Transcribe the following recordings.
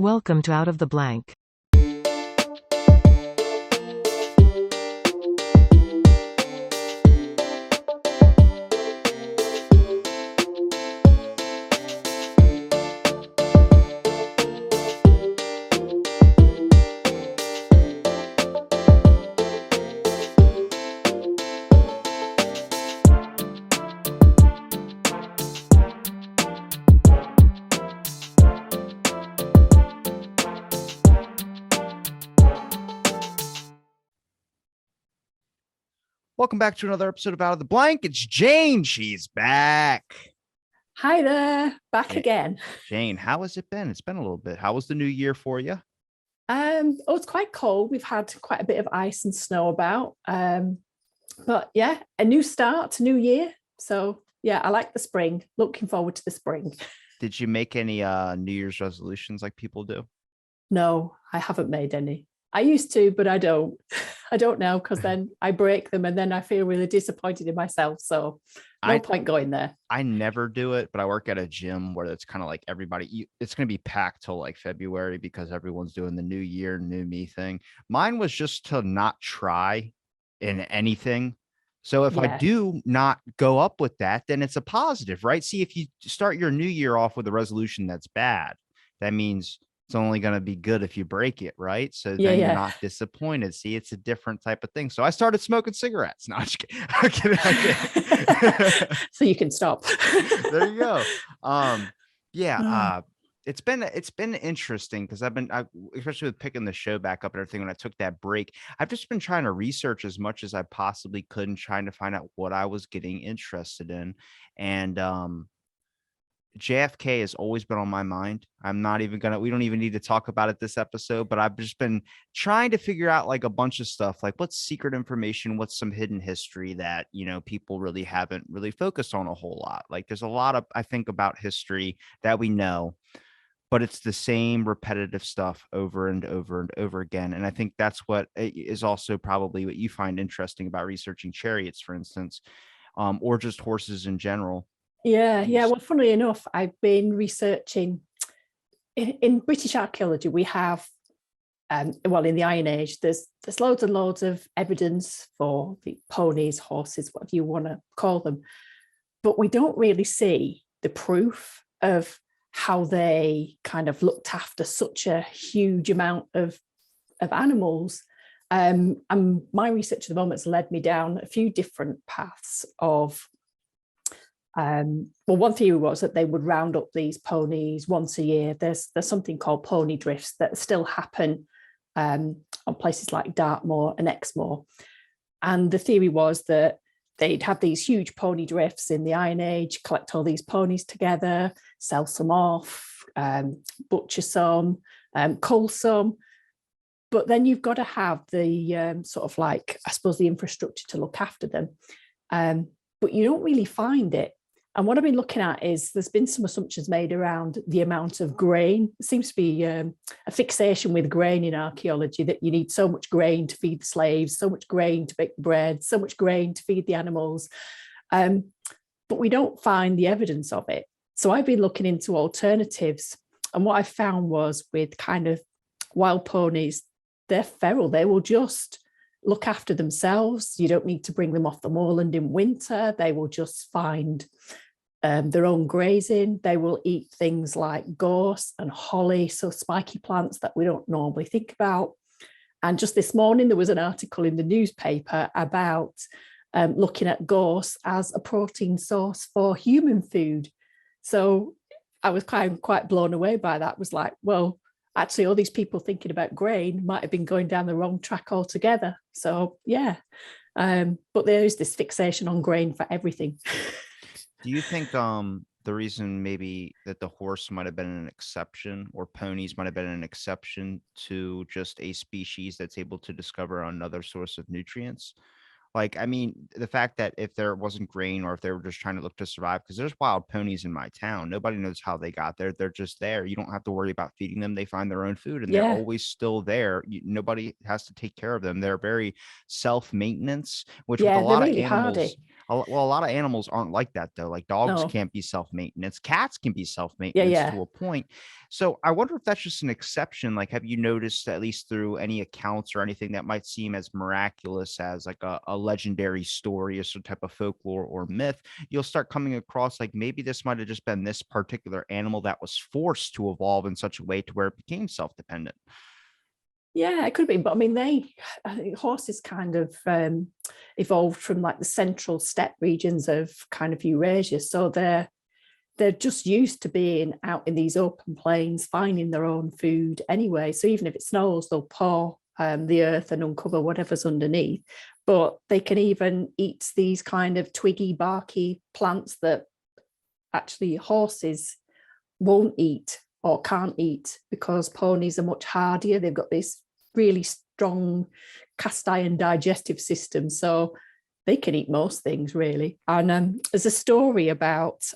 Welcome to Out of the Blank. Welcome back to another episode of Out of the Blank. It's Jane. She's back. Hi there, back again. Jane, how has it been? It's been a little bit. How was the new year for you? It's quite cold. We've had quite a bit of ice and snow about. But yeah, a new start, new year. So yeah, I like the spring. Looking forward to the spring. Did you make any New Year's resolutions like people do? No, I haven't made any. I used to, but I don't. I don't now because then I break them and then I feel really disappointed in myself. So no point going there. I never do it, but I work at a gym where it's kind of like everybody, it's going to be packed till like February because everyone's doing the new year, new me thing. Mine was just to not try in anything. So if I do not go up with that, then it's a positive, right? See, if you start your new year off with a resolution that's bad, that means it's only going to be good if you break it, right? So then you're not disappointed. See, it's a different type of thing. So I started smoking cigarettes. No, I'm just kidding. I'm kidding. So you can stop. There you go. It's been interesting because especially with picking the show back up and everything. When I took that break, I've just been trying to research as much as I possibly could and trying to find out what I was getting interested in. And JFK has always been on my mind. We don't even need to talk about it this episode, but I've just been trying to figure out like a bunch of stuff, like what's secret information, what's some hidden history that, people really haven't really focused on a whole lot. Like there's a lot of, I think, about history that we know, but it's the same repetitive stuff over and over and over again. And I think that's what is also probably what you find interesting about researching chariots, for instance, or just horses in general. Yeah. Well, funnily enough, I've been researching in British archaeology. We have, in the Iron Age, there's loads and loads of evidence for the ponies, horses, whatever you want to call them, but we don't really see the proof of how they kind of looked after such a huge amount of animals. And my research at the moment has led me down a few different paths of. One theory was that they would round up these ponies once a year. There's something called pony drifts that still happen on places like Dartmoor and Exmoor. And the theory was that they'd have these huge pony drifts in the Iron Age, collect all these ponies together, sell some off, butcher some, cull some. But then you've got to have the sort of like, I suppose, the infrastructure to look after them. But you don't really find it. And what I've been looking at is there's been some assumptions made around the amount of grain. There seems to be a fixation with grain in archaeology, that you need so much grain to feed the slaves, so much grain to bake bread, so much grain to feed the animals. But we don't find the evidence of it. So I've been looking into alternatives. And what I found was with kind of wild ponies, they're feral. They will just look after themselves. You don't need to bring them off the moorland in winter. They will just find their own grazing. They will eat things like gorse and holly, so spiky plants that we don't normally think about. And just this morning, there was an article in the newspaper about looking at gorse as a protein source for human food. So I was quite blown away by that. It was like, well, actually, all these people thinking about grain might have been going down the wrong track altogether. So, yeah. But there is this fixation on grain for everything. Do you think the reason maybe that the horse might have been an exception, or ponies might have been an exception to just a species that's able to discover another source of nutrients? Like, I mean, the fact that if there wasn't grain, or if they were just trying to look to survive, because there's wild ponies in my town. Nobody knows how they got there. They're just there. You don't have to worry about feeding them. They find their own food, and they're always still there. Nobody has to take care of them. They're very self-maintenance, which with a lot of animals, Well, a lot of animals aren't like that though. Like dogs No. can't be self-maintenance. Cats can be Yeah, self-maintenance yeah. to a point. So I wonder if that's just an exception. Like, have you noticed, at least through any accounts or anything that might seem as miraculous as like a legendary story or some type of folklore or myth, you'll start coming across like maybe this might have just been this particular animal that was forced to evolve in such a way to where it became self-dependent. Yeah, it could be, but I mean, I think horses kind of evolved from like the central steppe regions of kind of Eurasia, so they're just used to being out in these open plains, finding their own food anyway. So even if it snows, they'll paw the earth and uncover whatever's underneath. But they can even eat these kind of twiggy, barky plants that actually horses won't eat or can't eat, because ponies are much hardier. They've got this really strong cast iron digestive system. So they can eat most things really. And there's a story about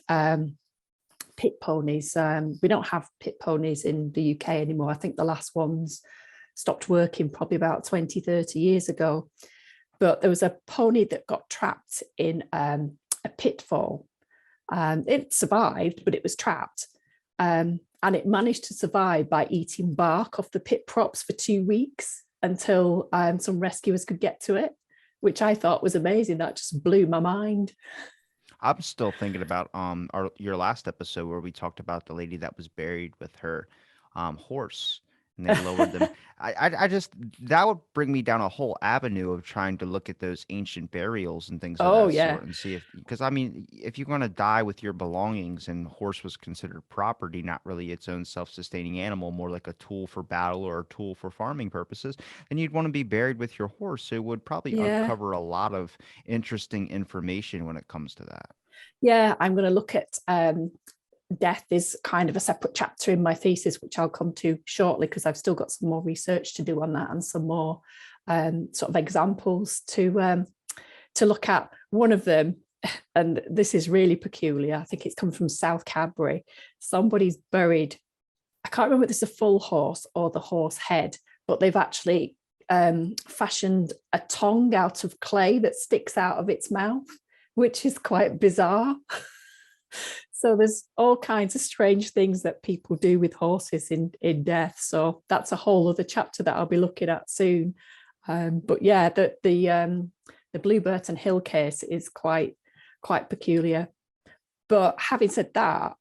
pit ponies. We don't have pit ponies in the UK anymore. I think the last ones stopped working probably about 20, 30 years ago. But there was a pony that got trapped in a pitfall. It survived, but it was trapped. And it managed to survive by eating bark off the pit props for 2 weeks until some rescuers could get to it, which I thought was amazing. That just blew my mind. I'm still thinking about your last episode where we talked about the lady that was buried with her horse, and they lowered them. I just, that would bring me down a whole avenue of trying to look at those ancient burials and things of Oh that yeah. sort and see if, because I mean, if you're going to die with your belongings, and horse was considered property, not really its own self-sustaining animal, more like a tool for battle or a tool for farming purposes, then you'd want to be buried with your horse. So it would probably Yeah. uncover a lot of interesting information when it comes to that. Yeah, I'm going to look at death is kind of a separate chapter in my thesis, which I'll come to shortly, because I've still got some more research to do on that and some more sort of examples to look at. One of them, and this is really peculiar, I think it's come from South Cadbury. Somebody's buried, I can't remember if it's a full horse or the horse head, but they've actually fashioned a tongue out of clay that sticks out of its mouth, which is quite bizarre. So there's all kinds of strange things that people do with horses in death. So that's a whole other chapter that I'll be looking at soon. But yeah, the Blue Burton Hill case is quite peculiar. But having said that,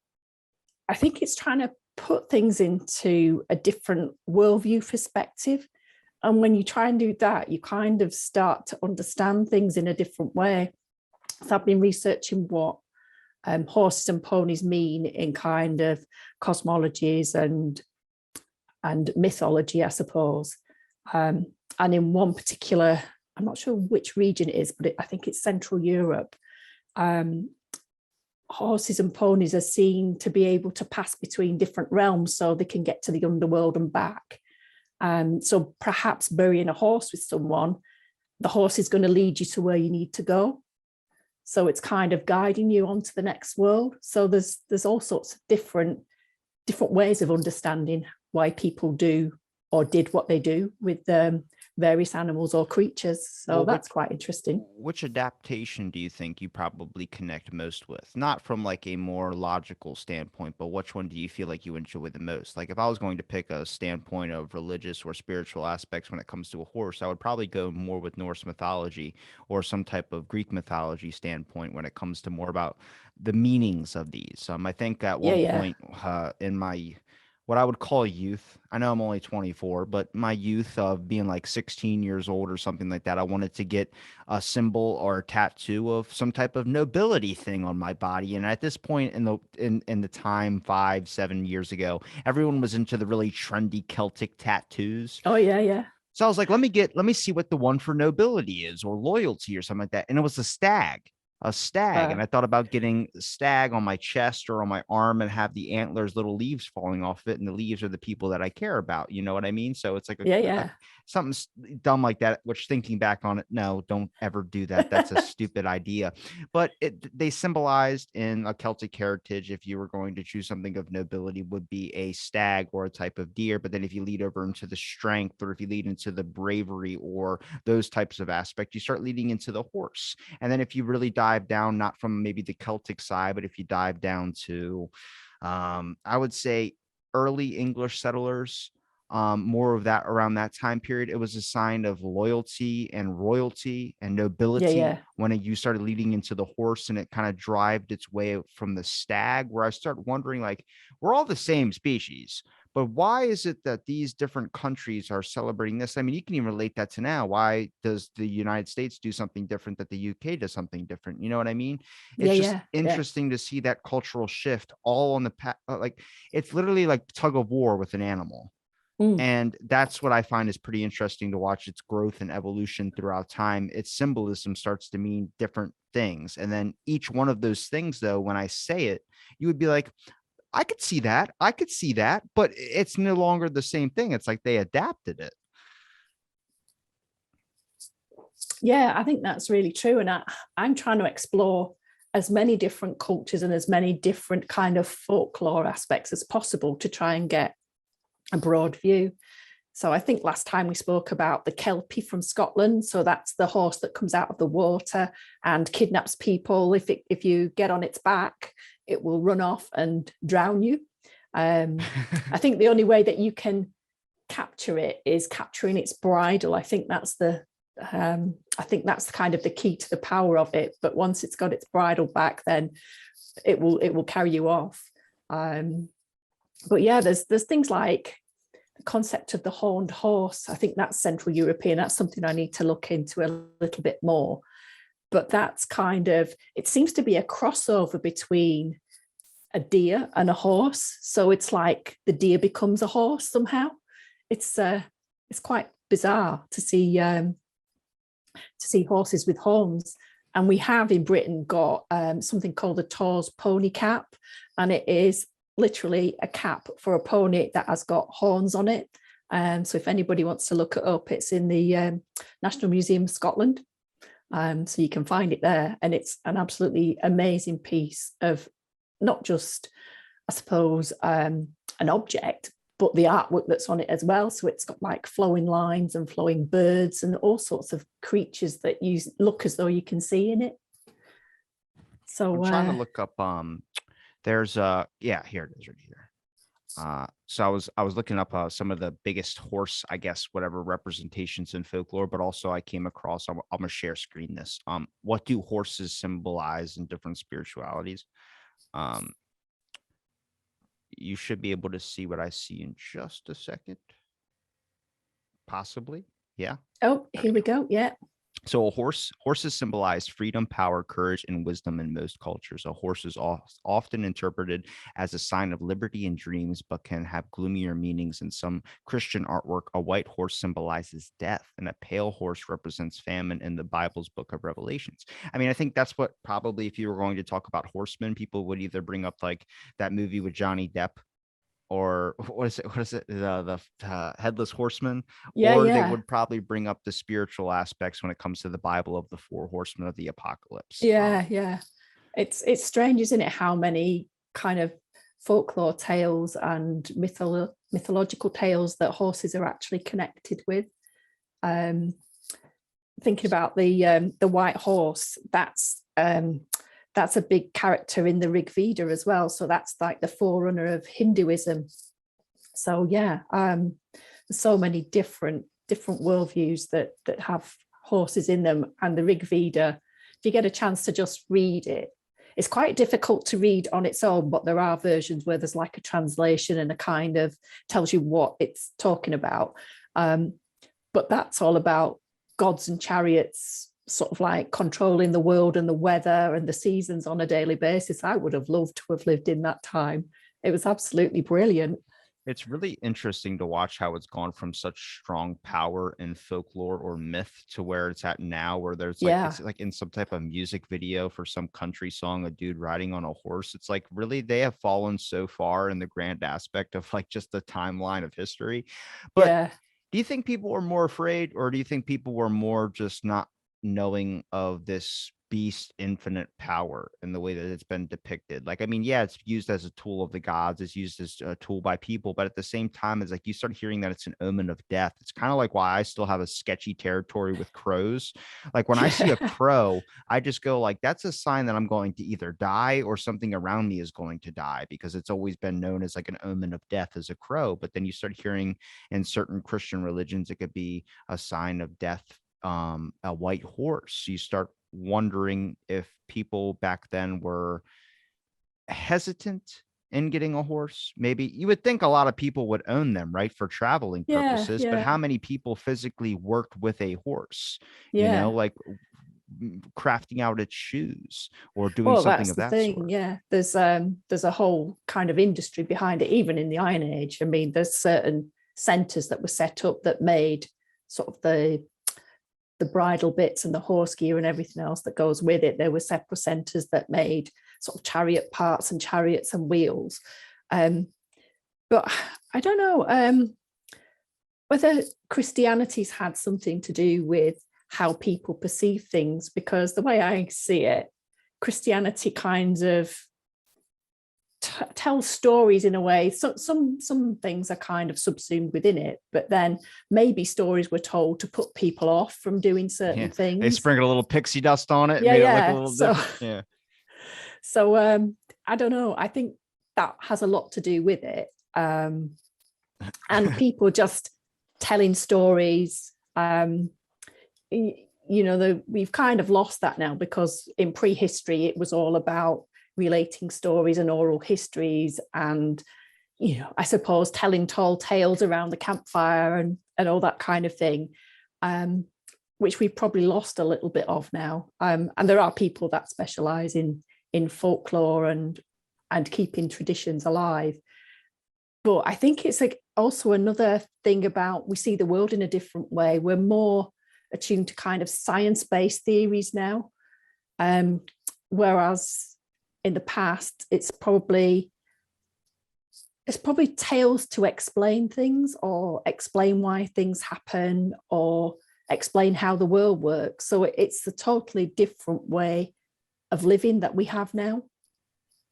I think it's trying to put things into a different worldview perspective. And when you try and do that, you kind of start to understand things in a different way. So I've been researching what horses and ponies mean in kind of cosmologies and mythology, I suppose. And in one particular, I'm not sure which region it is, but I think it's Central Europe. Horses and ponies are seen to be able to pass between different realms, so they can get to the underworld and back. So perhaps burying a horse with someone, the horse is going to lead you to where you need to go. So it's kind of guiding you onto the next world. So there's all sorts of different ways of understanding why people do or did what they do with various animals or creatures. So Well, that's quite interesting. which adaptation do you think you probably connect most with? Not from like a more logical standpoint, but which one do you feel like you enjoy the most? Like if I was going to pick a standpoint of religious or spiritual aspects when it comes to a horse, I would probably go more with Norse mythology or some type of Greek mythology standpoint when it comes to more about the meanings of these. I think at Yeah, one yeah. point in my what I would call youth. I know I'm only 24, but my youth of being like 16 years old or something like that, I wanted to get a symbol or a tattoo of some type of nobility thing on my body. And at this point in the time 5, 7 years ago, everyone was into the really trendy Celtic tattoos. Oh, yeah, yeah. So I was like, let me see what the one for nobility is or loyalty or something like that. And it was a stag. And Uh, I thought about getting a stag on my chest or on my arm and have the antlers, little leaves falling off it. And the leaves are the people that I care about. You know what I mean? So it's like yeah, a yeah. something dumb like that, which thinking back on it, no, don't ever do that. That's a stupid idea. But they symbolized in a Celtic heritage, if you were going to choose something of nobility, would be a stag or a type of deer. But then if you lead over into the strength, or if you lead into the bravery or those types of aspects, you start leading into the horse. And then if you really dive dive down, not from maybe the Celtic side, but if you dive down to, I would say early English settlers, more of that around that time period, it was a sign of loyalty and royalty and Yeah, nobility yeah. when you started leading into the horse, and it kind of drived its way from the stag, where I start wondering, like, we're all the same species, but why is it that these different countries are celebrating this? I mean, you can even relate that to now. Why does the United States do something different that the UK does something different? You know what I mean? Yeah, It's just yeah, yeah. interesting to see that cultural shift all on the like, it's literally like tug of war with an animal. Mm. And that's what I find is pretty interesting to watch its growth and evolution throughout time. Its symbolism starts to mean different things. And then each one of those things, though, when I say it, you would be like, I could see that. I could see that, but it's no longer the same thing. It's like they adapted it. Yeah, I think that's really true. And I'm trying to explore as many different cultures and as many different kind of folklore aspects as possible to try and get a broad view. So I think last time we spoke about the Kelpie from Scotland. So that's the horse that comes out of the water and kidnaps people. If you get on its back, it will run off and drown you. I think the only way that you can capture it is capturing its bridle. I think that's kind of the key to the power of it. But once it's got its bridle back, then it will carry you off. But yeah, there's things like the concept of the horned horse. I think that's Central European. That's something I need to look into a little bit more. But that's kind of, it seems to be a crossover between a deer and a horse. So it's like the deer becomes a horse somehow. It's quite bizarre to see horses with horns. And we have in Britain got something called the Taw's pony cap, and it is literally a cap for a pony that has got horns on it. So if anybody wants to look it up, it's in the National Museum of Scotland. So you can find it there. And it's an absolutely amazing piece of not just, I suppose, an object, but the artwork that's on it as well. So it's got like flowing lines and flowing birds and all sorts of creatures that you look as though you can see in it. So I'm trying to look up, there's yeah, here it is right here. So I was looking up some of the biggest horse, I guess, whatever representations in folklore, but also I came across, I'm gonna share screen this. What do horses symbolize in different spiritualities? Um, you should be able to see what I see in just a second. Possibly. Yeah. oh, here we go. Yeah. So horses symbolize freedom, power, courage, and wisdom in most cultures. A horse is often interpreted as a sign of liberty and dreams, but can have gloomier meanings. In some Christian artwork, a white horse symbolizes death, and a pale horse represents famine in the Bible's book of Revelations. I mean, I think that's what probably, if you were going to talk about horsemen, people would either bring up like that movie with Johnny Depp, or what is it? What is it? The Headless Horseman, Yeah. or they Yeah. would probably bring up the spiritual aspects when it comes to the Bible of the four horsemen of the apocalypse. Yeah. Yeah. It's strange, isn't it, how many kind of folklore tales and mythological tales that horses are actually connected with. Thinking about the white horse, that's a big character in the Rig Veda as well. So that's like the forerunner of Hinduism. So yeah, there's so many different worldviews that have horses in them. And the Rig Veda, if you get a chance to just read it, it's quite difficult to read on its own, but there are versions where there's like a translation and a kind of tells you what it's talking about. But that's all about gods and chariots, sort of like controlling the world and the weather and the seasons on a daily basis. I would have loved to have lived in that time. It was absolutely brilliant. It's really interesting to watch how it's gone from such strong power in folklore or myth to where it's at now, where there's like, Yeah. it's like in some type of music video for some country song, a dude riding on a horse. It's like, really, they have fallen so far in the grand aspect of like just the timeline of history. But Yeah. do you think people were more afraid, or do you think people were more just not knowing of this beast infinite power in the way that it's been depicted. Like, I mean, yeah, it's used as a tool of the gods, it's used as a tool by people, but at the same time, it's like you start hearing that it's an omen of death. It's kind of like why I still have a sketchy territory with crows. Like when I see a Yeah. crow, I just go like, that's a sign that I'm going to either die or something around me is going to die, because it's always been known as like an omen of death as a crow. But then you start hearing in certain Christian religions, it could be a sign of death, a white horse. You start wondering if people back then were hesitant in getting a horse. Maybe you would think a lot of people would own them, right, for traveling Yeah, purposes, but yeah, how many people physically worked with a horse, yeah. like crafting out its shoes or doing Well, something that's of the that thing. sort? Yeah, there's a whole kind of industry behind it, even in the Iron Age. I mean, there's certain centres that were set up that made sort of the bridle bits and the horse gear and everything else that goes with it. There were separate centres that made sort of chariot parts and chariots and wheels. But I don't know whether Christianity's had something to do with how people perceive things, because the way I see it, Christianity kind of tells stories in a way. So some things are kind of subsumed within it, but then maybe stories were told to put people off from doing certain Yeah, they things. sprinkled a little pixie dust on it, Yeah, made it look a yeah. little So different. Yeah. so I don't know. I think that has a lot to do with it. And people just telling stories. We've kind of lost that now, because in prehistory it was all about relating stories and oral histories, and I suppose telling tall tales around the campfire and all that kind of thing, which we've probably lost a little bit of now. And there are people that specialize in folklore and keeping traditions alive. But I think it's like also another thing about, we see the world in a different way. We're more attuned to kind of science-based theories now. Whereas in the past, it's probably tales to explain things, or explain why things happen, or explain how the world works. So it's a totally different way of living that we have now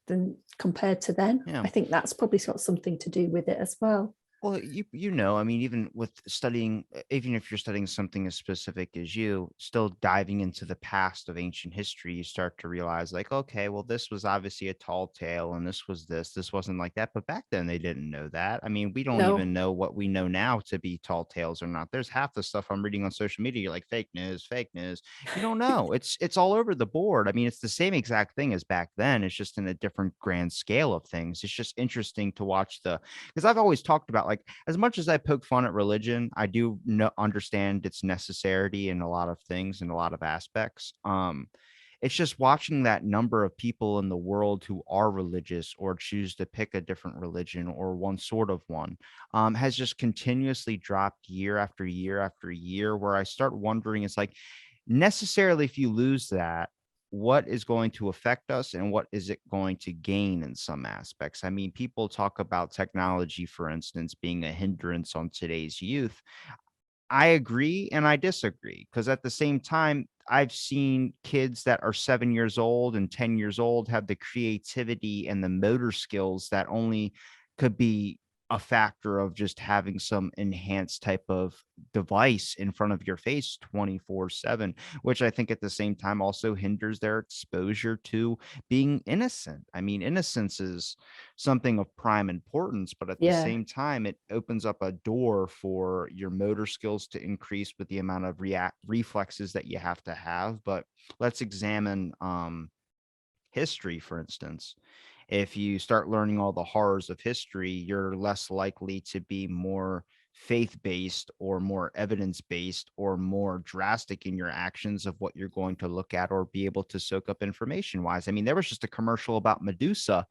than compared to then. Yeah. I think that's probably got something to do with it as well. Well, I mean, even with studying, even if you're studying something as specific as you, still diving into the past of ancient history, you start to realize, like, okay, well, this was obviously a tall tale, and this wasn't like that. But back then, they didn't know that. I mean, we don't even No, know what we know now to be tall tales or not. There's half the stuff I'm reading on social media, you're like fake news, fake news. You don't know. It's all over the board. I mean, it's the same exact thing as back then. It's just in a different grand scale of things. It's just interesting to watch because I've always talked about, like, as much as I poke fun at religion, I do understand its necessity in a lot of things, in a lot of aspects. It's just watching that number of people in the world who are religious or choose to pick a different religion or one sort of one, has just continuously dropped year after year after year, where I start wondering, it's like, necessarily, if you lose that, what is going to affect us and what is it going to gain in some aspects? I mean, people talk about technology, for instance, being a hindrance on today's youth. I agree and I disagree, because at the same time, I've seen kids that are 7 years old and 10 years old have the creativity and the motor skills that only could be a factor of just having some enhanced type of device in front of your face 24/7, which I think at the same time also hinders their exposure to being innocent. I mean, innocence is something of prime importance, but at the yeah, same time, it opens up a door for your motor skills to increase with the amount of reflexes that you have to have. But let's examine history, for instance. If you start learning all the horrors of history, you're less likely to be more faith based or more evidence based or more drastic in your actions of what you're going to look at or be able to soak up information wise. I mean, there was just a commercial about Medusa,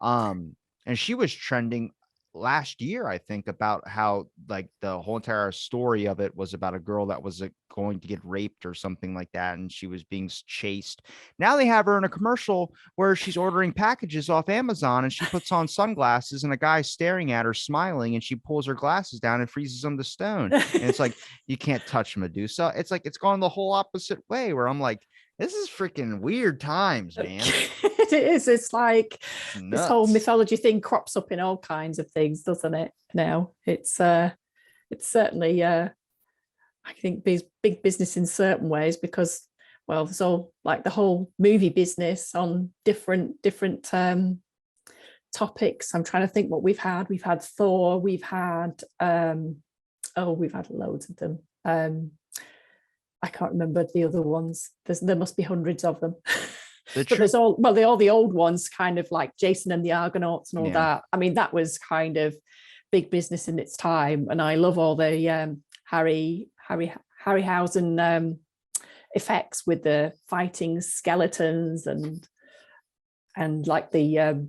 and she was trending last year, I think, about how, like, the whole entire story of it was about a girl that was going to get raped or something like that, and she was being chased. Now they have her in a commercial where she's ordering packages off Amazon, and she puts on sunglasses, and a guy's staring at her, smiling, and she pulls her glasses down and freezes them to stone. And it's like, you can't touch Medusa. It's like it's gone the whole opposite way, where I'm like, This is freaking weird times, man. It is. It's like It's this whole nuts. mythology thing crops up in all kinds of things, doesn't it? Now it's certainly I think big business in certain ways because, well, there's all like the whole movie business on different topics. I'm trying to think what we've had. We've had Thor. We've had we've had loads of them. I can't remember the other ones. There must be hundreds of them. The But true, there's all the old ones, kind of like Jason and the Argonauts and all yeah, that. I mean, that was kind of big business in its time. And I love all the Harryhausen effects with the fighting skeletons and like the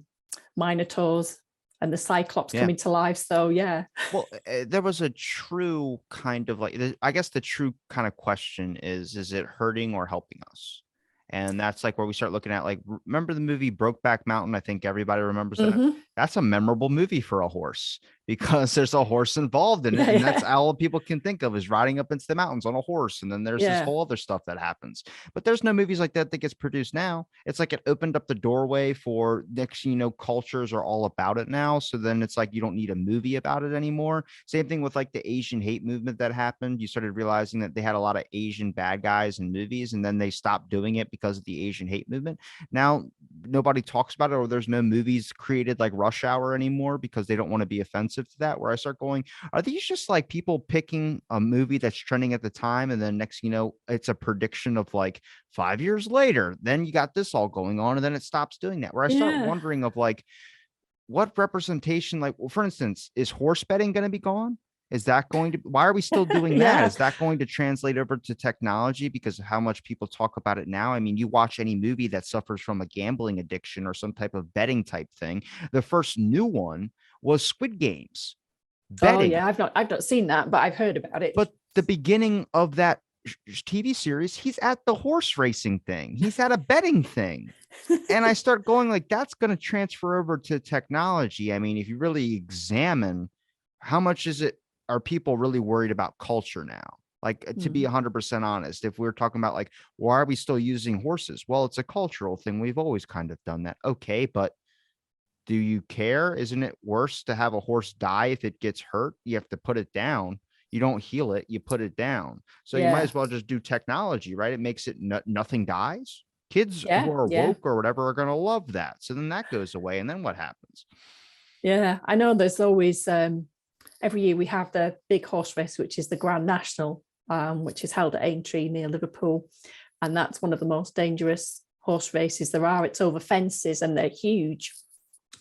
Minotaurs and the Cyclops yeah. coming to life. So yeah. Well, there was a true kind of like, I guess the true kind of question is it hurting or helping us? And that's like where we start looking at, like, remember the movie Brokeback Mountain? I think everybody remembers that. Mm-hmm. That's a memorable movie for a horse because there's a horse involved in it. Yeah, And that's yeah, all people can think of is riding up into the mountains on a horse. And then there's this yeah. whole other stuff that happens. But there's no movies like that that gets produced now. It's like it opened up the doorway for next, cultures are all about it now. So then it's like you don't need a movie about it anymore. Same thing with like the Asian hate movement that happened. You started realizing that they had a lot of Asian bad guys in movies, and then they stopped doing it because of the Asian hate movement. Now nobody talks about it, or there's no movies created like Rush Hour anymore because they don't want to be offensive to that. Where I start going, are these just like people picking a movie that's trending at the time, and then next, it's a prediction of like 5 years later, then you got this all going on, and then it stops doing that. Where I start Yeah. wondering of like, what representation, like, well, for instance, is horse betting going to be gone? Is that going to, why are we still doing that? Yeah. Is that going to translate over to technology because of how much people talk about it now? I mean, you watch any movie that suffers from a gambling addiction or some type of betting type thing. The first new one was Squid Games Oh betting, yeah. I've not seen that, but I've heard about it. but the beginning of that TV series, he's at the horse racing thing. He's at a betting thing. And I start going like, that's going to transfer over to technology. I mean, if you really examine how much is it, are people really worried about culture now? Like, to be Hmm. 100% honest, if we're talking about like, why are we still using horses? Well, it's a cultural thing. We've always kind of done that. Okay, but do you care? Isn't it worse to have a horse die if it gets hurt? You have to put it down. You don't heal it, you put it down. So you might Yeah. as well just do technology, right? It makes it nothing dies. Kids who Yeah. are Yeah. woke or whatever are going to love that. So then that goes away. And then what happens? Yeah. I know there's always every year we have the big horse race, which is the Grand National, which is held at Aintree near Liverpool. And that's one of the most dangerous horse races there are. It's over fences and they're huge.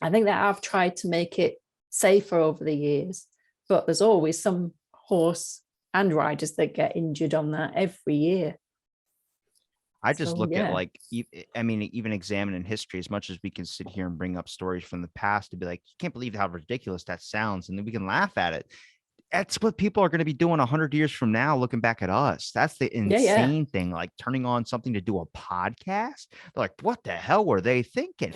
I think that I've tried to make it safer over the years, but there's always some horse and riders that get injured on that every year. I just So look at yeah, like, I mean, even examining history, as much as we can sit here and bring up stories from the past to be like, you can't believe how ridiculous that sounds. And then we can laugh at it. That's what people are going to be doing 100 years from now, looking back at us. That's the yeah, yeah, insane thing. Like turning on something to do a podcast. They're like, what the hell were they thinking?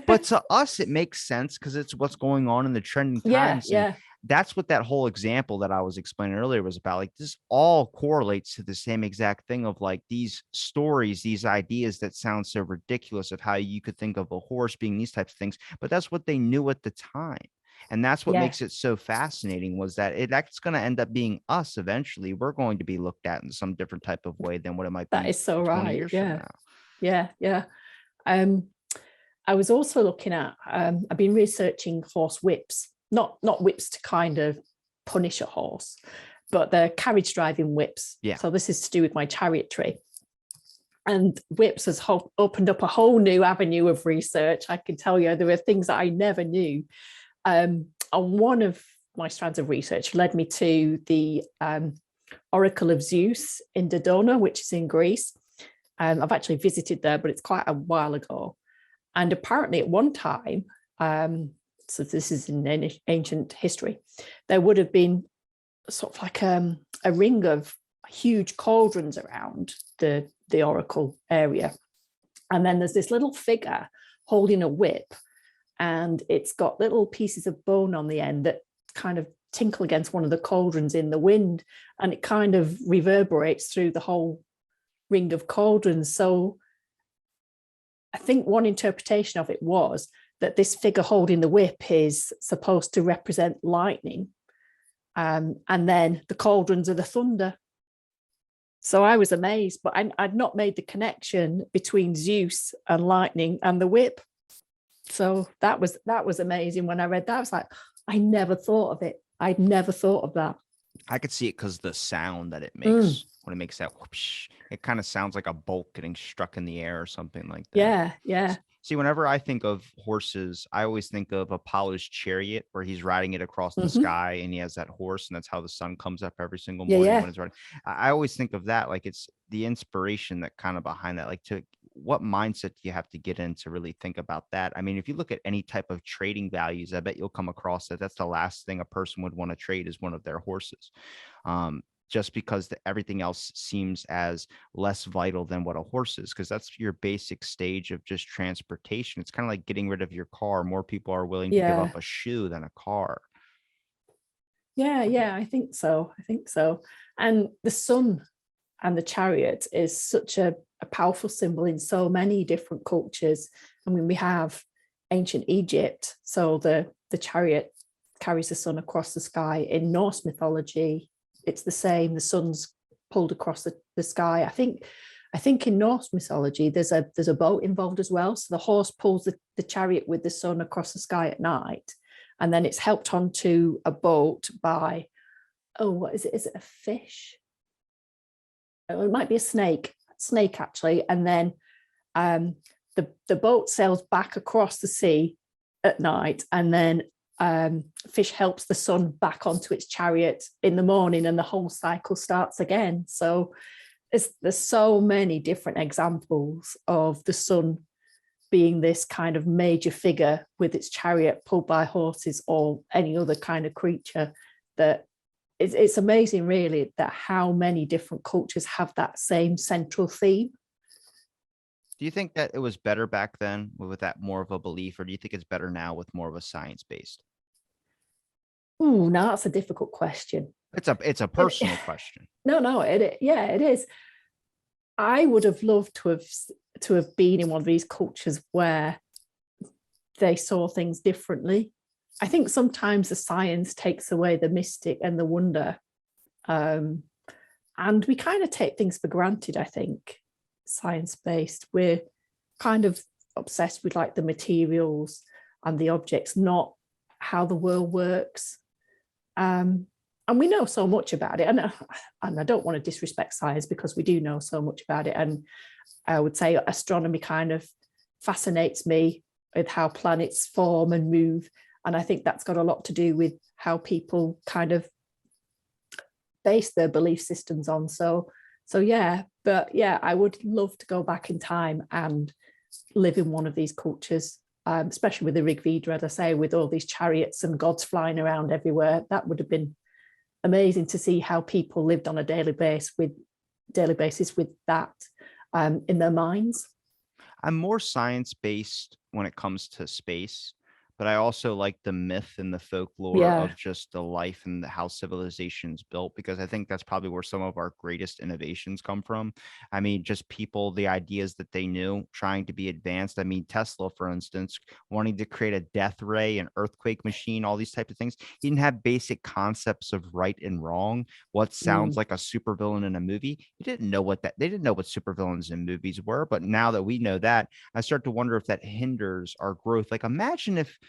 But to us, it makes sense because it's what's going on in the trending yeah, times. And yeah, that's what that whole example that I was explaining earlier was about. Like, this all correlates to the same exact thing of like these stories, these ideas that sound so ridiculous of how you could think of a horse being these types of things, but that's what they knew at the time. And that's what yeah. makes it so fascinating, was that that's going to end up being us eventually. We're going to be looked at in some different type of way than what it might That be is so 20 right. years from Yeah, now. yeah, yeah. Um, I was also looking at. I've been researching horse whips, not whips to kind of punish a horse, but the carriage driving whips. Yeah. So this is to do with my chariotry. And whips has opened up a whole new avenue of research. I can tell you there were things that I never knew. And one of my strands of research led me to the Oracle of Zeus in Dodona, which is in Greece. I've actually visited there, but it's quite a while ago. And apparently, at one time, so this is in ancient history, there would have been sort of like a ring of huge cauldrons around the oracle area. And then there's this little figure holding a whip, and it's got little pieces of bone on the end that kind of tinkle against one of the cauldrons in the wind, and it kind of reverberates through the whole ring of cauldrons. So I think one interpretation of it was that this figure holding the whip is supposed to represent lightning, and then the cauldrons are the thunder. So I was amazed, but I'd not made the connection between Zeus and lightning and the whip. So that was amazing. When I read that, I was like, I never thought of it. I'd never thought of that. I could see it because the sound that it makes when it makes that whoosh, it kind of sounds like a bolt getting struck in the air or something like that. Yeah. See, whenever I think of horses, I always think of Apollo's chariot, where he's riding it across the sky, and he has that horse, and that's how the sun comes up every single morning when it's riding. I always think of that, like it's the inspiration that kind of behind that. Like, to what mindset do you have to get in to really think about that? I mean, if you look at any type of trading values, I bet you'll come across that that's the last thing a person would want to trade is one of their horses. Just because everything else seems as less vital than what a horse is, because that's your basic stage of just transportation. It's kind of like getting rid of your car. More people are willing to give up a shoe than a car. Yeah, I think so. And the sun and the chariot is such a powerful symbol in so many different cultures. I mean, we have ancient Egypt, so the chariot carries the sun across the sky. In Norse mythology, it's the same. The sun's pulled across the sky. I think in Norse mythology, there's a boat involved as well. So the horse pulls the chariot with the sun across the sky at night, and then it's helped onto a boat by, what is it? Is it a fish? Oh, it might be a snake actually. And then the boat sails back across the sea at night, and then fish helps the sun back onto its chariot in the morning, and the whole cycle starts again. So there's so many different examples of the sun being this kind of major figure with its chariot pulled by horses or any other kind of creature, that it's amazing really that how many different cultures have that same central theme. Do you think that it was better back then with that more of a belief, or do you think it's better now with more of a science based? Oh, now that's a difficult question. It's a personal question. No, it is. I would have loved to have been in one of these cultures where they saw things differently. I think sometimes the science takes away the mystic and the wonder, and we kind of take things for granted. I think science-based, we're kind of obsessed with like the materials and the objects, not how the world works. And we know so much about it, and I don't want to disrespect science because we do know so much about it. And I would say astronomy kind of fascinates me with how planets form and move, and I think that's got a lot to do with how people kind of base their belief systems on. So yeah, but yeah, I would love to go back in time and live in one of these cultures, especially with the Rig Veda, as I say, with all these chariots and gods flying around everywhere. That would have been amazing to see how people lived on a daily basis with that in their minds. I'm more science-based when it comes to space, but I also like the myth and the folklore of just the life and how civilization's built, because I think that's probably where some of our greatest innovations come from. I mean, just people, the ideas that they knew, trying to be advanced. I mean, Tesla, for instance, wanting to create a death ray, an earthquake machine, all these types of things. He didn't have basic concepts of right and wrong, what sounds like a supervillain in a movie. They didn't know what supervillains in movies were. But now that we know that, I start to wonder if that hinders our growth. Like, imagine if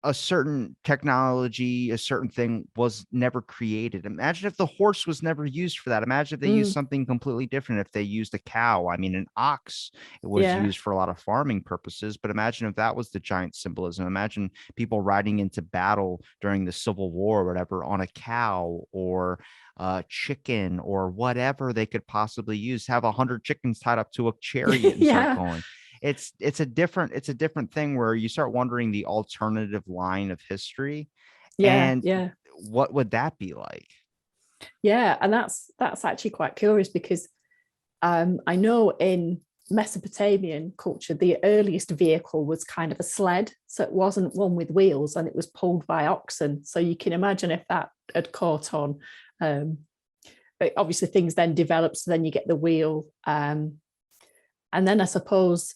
a certain technology, a certain thing was never created. Imagine if the horse was never used for that. Imagine if they used something completely different. If they used a cow, I mean, an ox, it was used for a lot of farming purposes. But imagine if that was the giant symbolism. Imagine people riding into battle during the Civil War or whatever on a cow or chicken or whatever they could possibly use. Have 100 chickens tied up to a chariot and start going. It's a different thing where you start wondering the alternative line of history. What would that be like? And that's actually quite curious, because I know in Mesopotamian culture the earliest vehicle was kind of a sled, so it wasn't one with wheels, and it was pulled by oxen. So you can imagine if that had caught on, obviously things then develop, so then you get the wheel, and then I suppose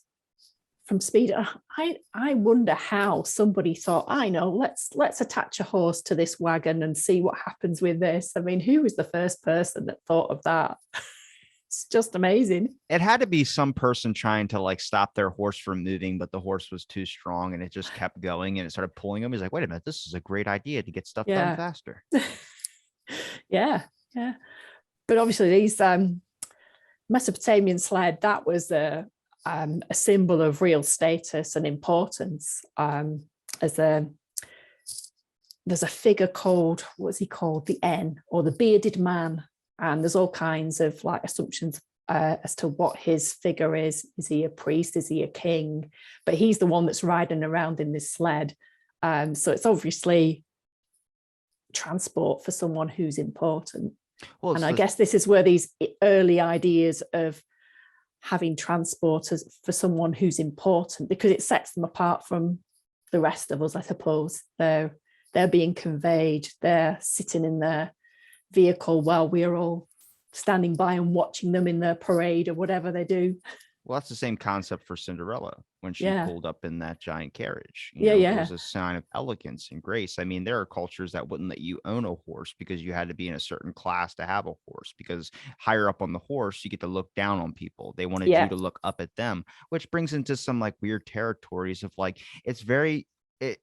from speed, I wonder how somebody thought, I know, let's attach a horse to this wagon and see what happens with this. I mean, who was the first person that thought of that? It's just amazing. It had to be some person trying to like stop their horse from moving, but the horse was too strong and it just kept going and it started pulling him. He's like, wait a minute, this is a great idea to get stuff done faster. Yeah. But obviously these Mesopotamian sled, that was a symbol of real status and importance. There's a figure called, what's he called? The N, or the bearded man. And there's all kinds of like assumptions as to what his figure is. Is he a priest? Is he a king? But he's the one that's riding around in this sled. So it's obviously transport for someone who's important. Well, and I guess this is where these early ideas of having transport as for someone who's important, because it sets them apart from the rest of us, I suppose. They're being conveyed, they're sitting in their vehicle while we're all standing by and watching them in their parade or whatever they do. Well, that's the same concept for Cinderella when she pulled up in that giant carriage. It was a sign of elegance and grace. I mean, there are cultures that wouldn't let you own a horse because you had to be in a certain class to have a horse, because higher up on the horse, you get to look down on people. They wanted you to look up at them, which brings into some like weird territories of like,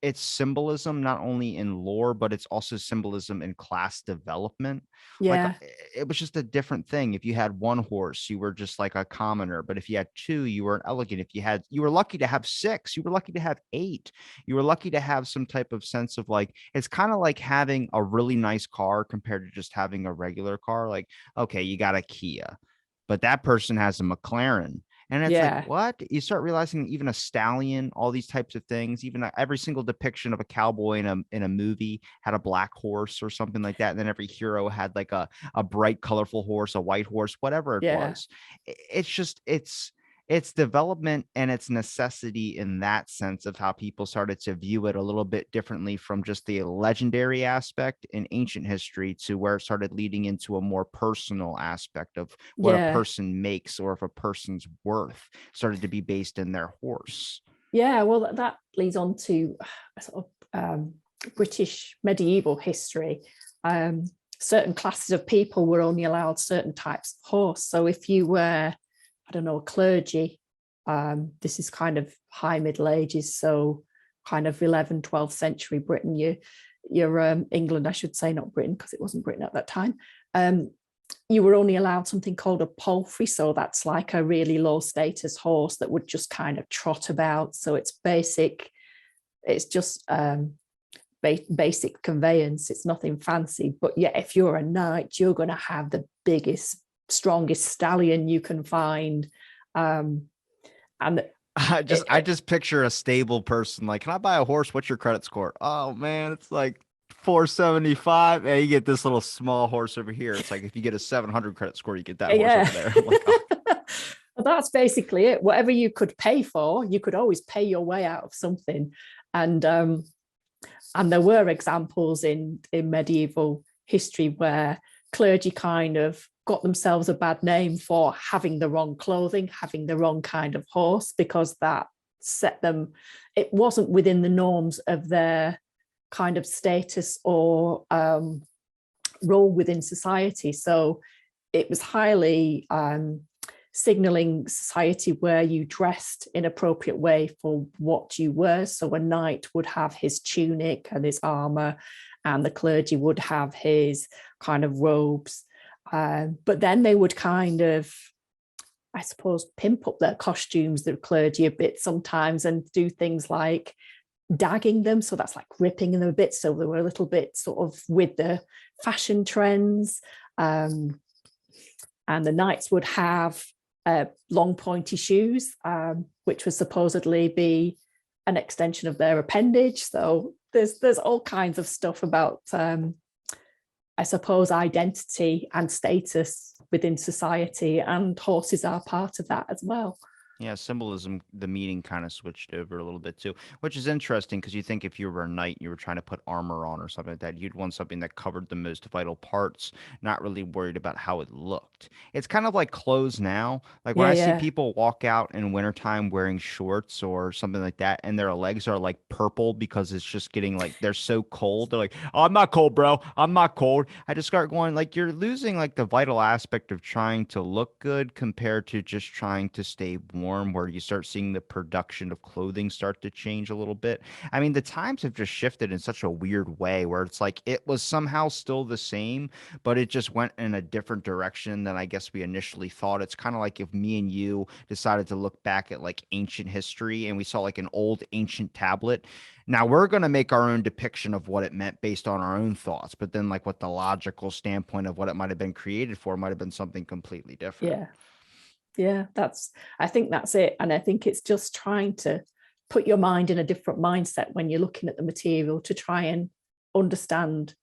it's symbolism, not only in lore, but it's also symbolism in class development. Like it was just a different thing. If you had one horse, you were just like a commoner. But if you had two, you were an elegant. If you were lucky to have six, you were lucky to have eight. You were lucky to have some type of sense of like, it's kind of like having a really nice car compared to just having a regular car. Like, okay, you got a Kia, but that person has a McLaren. And it's like, what? You start realizing even a stallion, all these types of things, even every single depiction of a cowboy in a movie had a black horse or something like that. And then every hero had like a bright, colorful horse, a white horse, whatever it was. It's just, it's development and its necessity in that sense of how people started to view it a little bit differently from just the legendary aspect in ancient history to where it started leading into a more personal aspect of what a person makes, or if a person's worth started to be based in their horse. Yeah, well, that leads on to sort of British medieval history. Certain classes of people were only allowed certain types of horse. So if you were, I don't know, clergy, this is kind of high Middle Ages, so kind of 11th, 12th century Britain, you're England, I should say, not Britain, because it wasn't Britain at that time. You were only allowed something called a palfrey, so that's like a really low status horse that would just kind of trot about. So it's basic, it's just basic conveyance, it's nothing fancy. But yeah, if you're a knight, you're going to have the biggest, strongest stallion you can find. And I just picture a stable person like, can I buy a horse? What's your credit score? Oh man, it's like 475. And you get this little small horse over here. It's like if you get a 700 credit score, you get that horse over there. Like, oh. Well, that's basically it. Whatever you could pay for, you could always pay your way out of something. And there were examples in medieval history where clergy kind of got themselves a bad name for having the wrong clothing, having the wrong kind of horse, because that set them, it wasn't within the norms of their kind of status or role within society. So it was highly signaling society where you dressed in appropriate way for what you were. So a knight would have his tunic and his armor, and the clergy would have his kind of robes. But then they would kind of, I suppose, pimp up their costumes, the clergy, a bit sometimes, and do things like dagging them. So that's like ripping them a bit. So they were a little bit sort of with the fashion trends. And the knights would have long pointy shoes, which would supposedly be an extension of their appendage. So there's all kinds of stuff about I suppose identity and status within society, and horses are part of that as well. Yeah, symbolism, the meaning kind of switched over a little bit too, which is interesting because you think if you were a knight and you were trying to put armor on or something like that, you'd want something that covered the most vital parts, not really worried about how it looked. It's kind of like clothes now. Like when Yeah, I see yeah, people walk out in wintertime wearing shorts or something like that, and their legs are like purple because it's just getting like they're so cold. They're like, "Oh, I'm not cold, bro. I'm not cold." I just start going like you're losing like the vital aspect of trying to look good compared to just trying to stay warm, where you start seeing the production of clothing start to change a little bit. I mean, the times have just shifted in such a weird way where it's like it was somehow still the same, but it just went in a different direction than I guess we initially thought. It's kind of like if me and you decided to look back at like ancient history and we saw like an old ancient tablet. Now we're going to make our own depiction of what it meant based on our own thoughts, but then like what the logical standpoint of what it might have been created for might have been something completely different. yeah, yeah. I think that's it. And I think it's just trying to put your mind in a different mindset when you're looking at the material to try and understand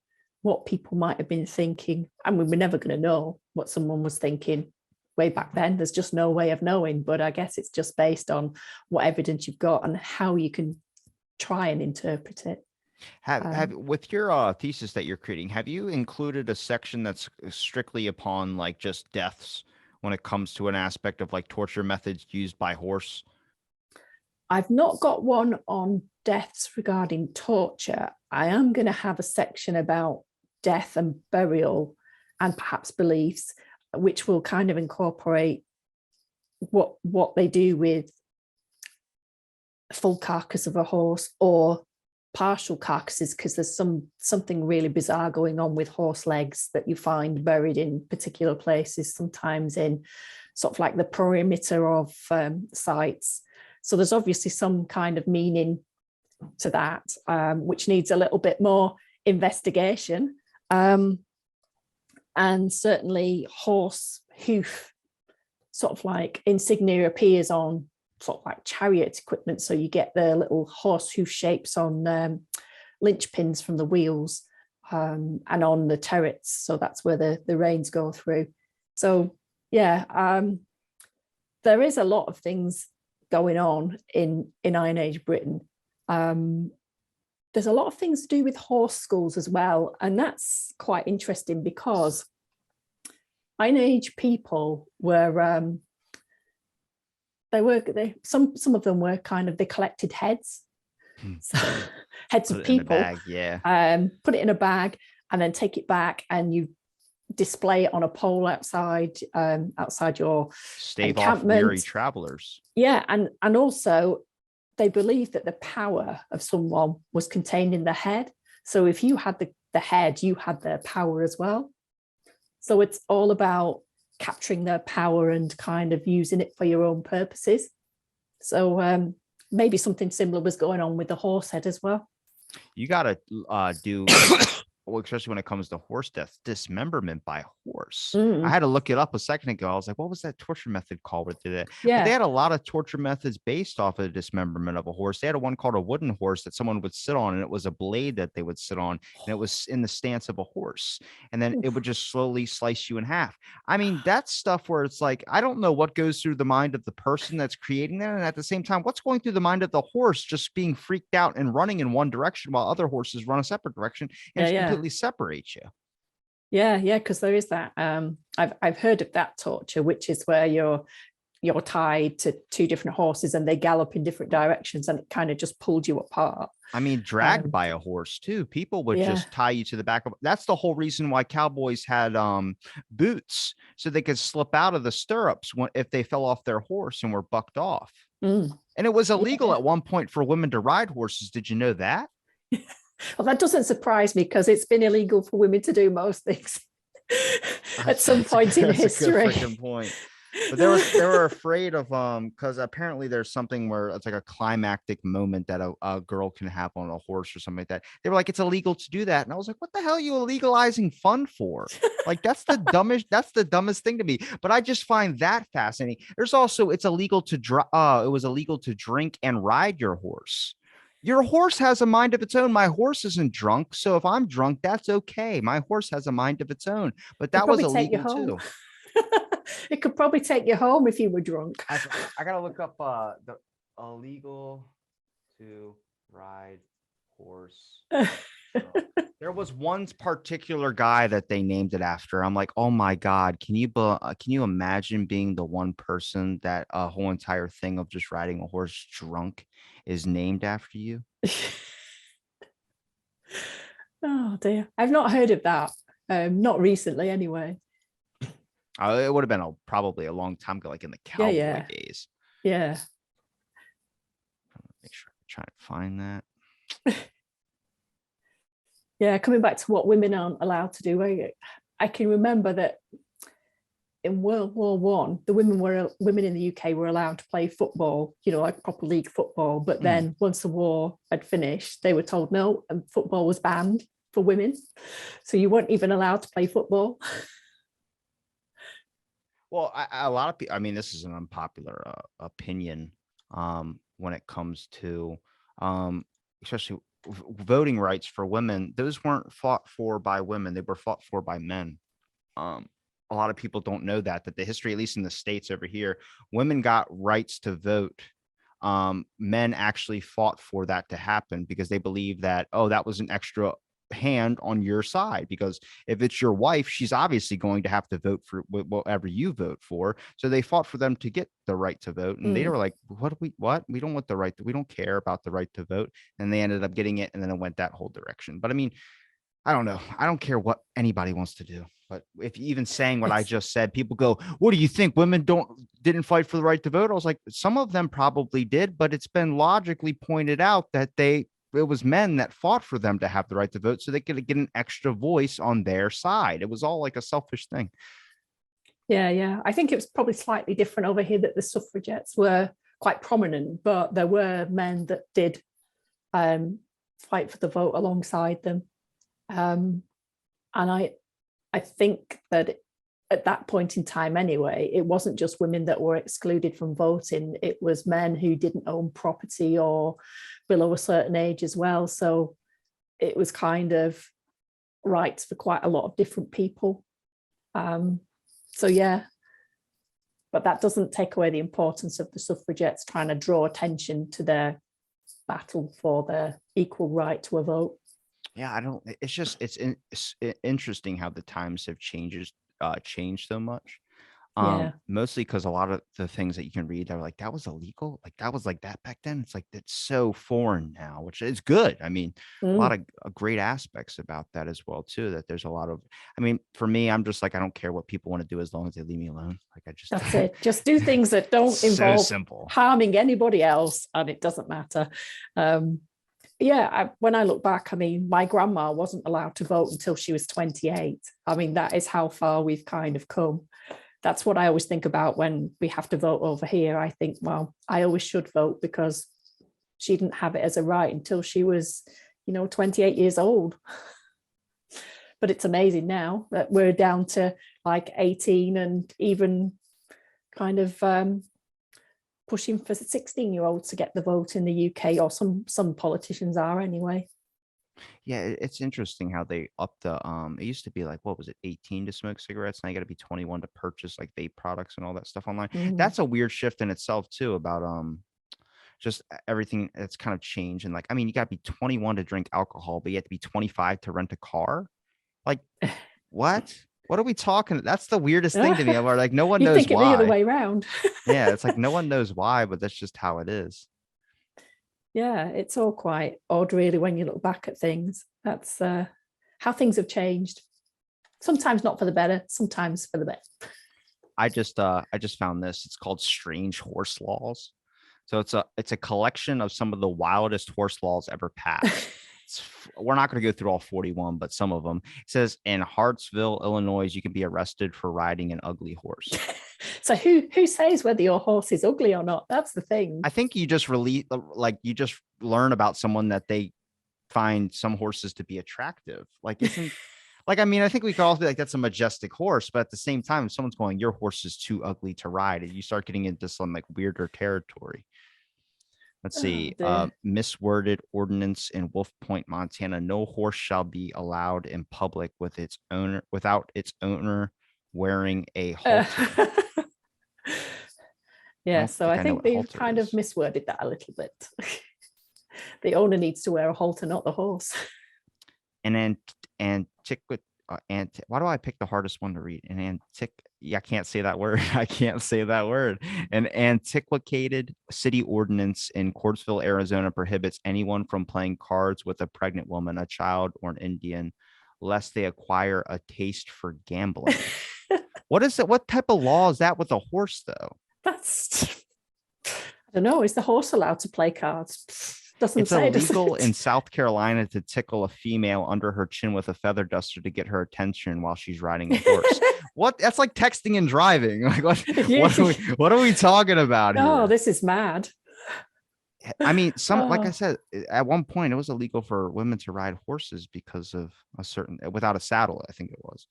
what people might have been thinking. I mean, we're never going to know what someone was thinking way back then. There's just no way of knowing. But I guess it's just based on what evidence you've got and how you can try and interpret it. Have Um, with your thesis that you're creating, have you included a section that's strictly upon like just deaths when it comes to an aspect of like torture methods used by horse? I've not got one on deaths regarding torture. I am going to have a section about death and burial and perhaps beliefs, which will kind of incorporate what they do with full carcass of a horse or partial carcasses, because there's something really bizarre going on with horse legs that you find buried in particular places, sometimes in sort of like the perimeter of sites. So there's obviously some kind of meaning to that, which needs a little bit more investigation. And certainly horse hoof sort of like insignia appears on sort of like chariot equipment. So you get the little horse hoof shapes on lynch pins from the wheels, and on the turrets. So that's where the reins go through. So yeah, there is a lot of things going on in Iron Age Britain. There's a lot of things to do with horse schools as well, and that's quite interesting because Iron Age people were some of them were kind of, they collected heads, Hmm. so, heads Put of it in the people, bag, yeah. put it in a bag and then take it back, and you display it on a pole outside your Stave off weary encampment. travelers. Yeah, and also they believed that the power of someone was contained in the head. So if you had the head, you had their power as well. So it's all about capturing their power and kind of using it for your own purposes. So maybe something similar was going on with the horse head as well. You got to do well, especially when it comes to horse death, dismemberment by horse. I Mm, had to look it up a second ago. I was like, what was that torture method called with it? But they yeah. had a lot of torture methods based off of the dismemberment of a horse. They had a one called a wooden horse that someone would sit on, and it was a blade that they would sit on, and it was in the stance of a horse. And then it would Oof. just slowly slice you in half. I mean, that's stuff where it's like, I don't know what goes through the mind of the person that's creating that. And at the same time, what's going through the mind of the horse just being freaked out and running in one direction while other horses run a separate direction and Yeah, just yeah. completely separate you. Yeah, yeah, because there is that. I've heard of that torture, which is where you're tied to two different horses and they gallop in different directions, and it kind of just pulled you apart. I mean, dragged Um, by a horse too. People would yeah. just tie you to the back of. That's the whole reason why cowboys had boots, so they could slip out of the stirrups when, if they fell off their horse and were bucked off. Mm, And it was illegal yeah. at one point for women to ride horses. Did you know that? Well, that doesn't surprise me because it's been illegal for women to do most things at some point in That's a good history. freaking point. But they were afraid of because apparently there's something where it's like a climactic moment that a girl can have on a horse or something like that. They were like, it's illegal to do that. And I was like, what the hell are you illegalizing fun for? Like that's the dumbest thing to me. But I just find that fascinating. There's also it's illegal to it was illegal to drink and ride your horse. Your horse has a mind of its own. My horse isn't drunk. So if I'm drunk, that's okay. My horse has a mind of its own. But They'd that was probably take you illegal home. too. It could probably take you home if you were drunk. I gotta look up the illegal to ride horse. There was one particular guy that they named it after. I'm like, oh my God, can you imagine being the one person that a whole entire thing of just riding a horse drunk is named after you? Oh dear, I've not heard of that. Not recently, anyway. It would have been probably a long time ago, like in the cowboy days. Yeah. Make sure I try to find that. Yeah, coming back to what women aren't allowed to do, I can remember that in World War One, the women in the UK were allowed to play football, like proper league football. But then once the war had finished, they were told no, and football was banned for women. So you weren't even allowed to play football. Well, a lot of people, I mean, this is an unpopular opinion when it comes to especially voting rights for women. Those weren't fought for by women. They were fought for by men. A lot of people don't know that the history, at least in the States over here, women got rights to vote. Men actually fought for that to happen because they believe that, oh, that was an extra hand on your side, because if it's your wife, she's obviously going to have to vote for whatever you vote for. So they fought for them to get the right to vote, and they were like, we don't want the right we don't care about the right to vote. And they ended up getting it, and then it went that whole direction. But I mean, I don't know, I don't care what anybody wants to do, but if even saying what I just said, people go, what do you think, women didn't fight for the right to vote? I was like, some of them probably did, but it's been logically pointed out that it was men that fought for them to have the right to vote so they could get an extra voice on their side. It was all like a selfish thing. Yeah. I think it was probably slightly different over here, that the suffragettes were quite prominent, but there were men that did fight for the vote alongside them. And I think that at that point in time anyway, it wasn't just women that were excluded from voting. It was men who didn't own property or below a certain age as well. So it was kind of rights for quite a lot of different people. So yeah, but that doesn't take away the importance of the suffragettes trying to draw attention to their battle for their equal right to a vote. Yeah, it's interesting how the times have changed so much. Mostly because a lot of the things that you can read, they're like, that was illegal, like that was like that back then. It's like, that's so foreign now, which is good. I mean, a lot of great aspects about that as well too, that there's a lot of, I mean, for me, I'm just like, I don't care what people want to do as long as they leave me alone. Like, that's it, just do things that don't involve simple harming anybody else, and it doesn't matter. When I look back, I mean, my grandma wasn't allowed to vote until she was 28. I mean, that is how far we've kind of come. That's what I always think about when we have to vote over here. I think, well, I always should vote, because she didn't have it as a right until she was, 28 years old. But it's amazing now that we're down to like 18 and even kind of pushing for 16-year-olds to get the vote in the UK, or some politicians are anyway. Yeah, it's interesting how they upped the it used to be like, what was it, 18 to smoke cigarettes? Now you got to be 21 to purchase like vape products and all that stuff online. That's a weird shift in itself too, about just everything that's kind of changed. And like, I mean, you got to be 21 to drink alcohol, but you have to be 25 to rent a car. Like, what are we talking? That's the weirdest thing to me. Where like, no one knows think why. the other way around. Yeah, it's like no one knows why, but that's just how it is. Yeah, it's all quite odd, really, when you look back at things. That's how things have changed. Sometimes not for the better, sometimes for the better. I just found this. It's called Strange Horse Laws. So it's a collection of some of the wildest horse laws ever passed. We're not going to go through all 41, but some of them. It says in Hartsville, Illinois, you can be arrested for riding an ugly horse. So who says whether your horse is ugly or not? That's the thing. I think you just you just learn about someone that they find some horses to be attractive. Like, isn't like, I mean, I think we could all be like, that's a majestic horse, but at the same time, if someone's going, your horse is too ugly to ride, and you start getting into some like weirder territory. Let's see. Misworded ordinance in Wolf Point, Montana. No horse shall be allowed in public with its owner without its owner wearing a Uh, halter. I yeah, don't so think I I know think what they've halter kind of is. misworded that a little bit. The owner needs to wear a halter, not the horse. And then antiquity. Why do I pick the hardest one to read? An antic. Yeah, I can't say that word. I can't say that word. An antiquated city ordinance in Quartzville, Arizona, prohibits anyone from playing cards with a pregnant woman, a child, or an Indian, lest they acquire a taste for gambling. What is it? What type of law is that with a horse, though? That's, I don't know. Is the horse allowed to play cards? Doesn't It's say, does illegal it? in South Carolina to tickle a female under her chin with a feather duster to get her attention while she's riding a horse. What? That's like texting and driving. Like what are we talking about Oh, here? this is mad. I mean, like I Oh, said, at one point it was illegal for women to ride horses because of a certain without a saddle, I think it was.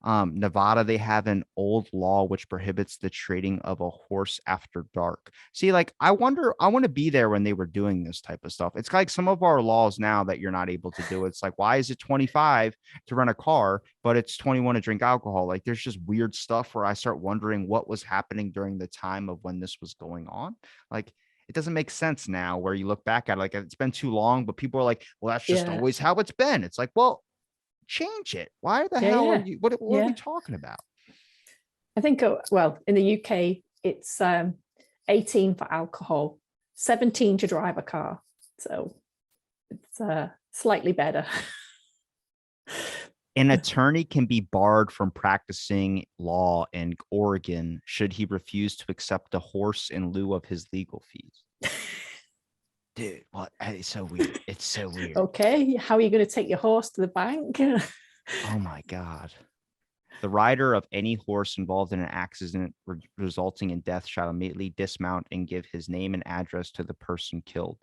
Nevada, they have an old law which prohibits the trading of a horse after dark. See, like I wonder, I want to be there when they were doing this type of stuff. It's like some of our laws now that you're not able to do. It's like, why is it 25 to rent a car, but it's 21 to drink alcohol? Like there's just weird stuff where I start wondering what was happening during the time of when this was going on. Like it doesn't make sense now where you look back at it, like it's been too long, but people are like, well, that's just yeah, always how it's been. It's like, well, change it. Why the yeah, hell are yeah, you, what are we yeah. talking about? I think, well, in the UK, it's 18 for alcohol, 17 to drive a car. So it's slightly better. An attorney can be barred from practicing law in Oregon should he refuse to accept a horse in lieu of his legal fees. Dude, what? It's so weird. It's so weird. Okay, how are you going to take your horse to the bank? Oh my God. The rider of any horse involved in an accident resulting in death shall immediately dismount and give his name and address to the person killed.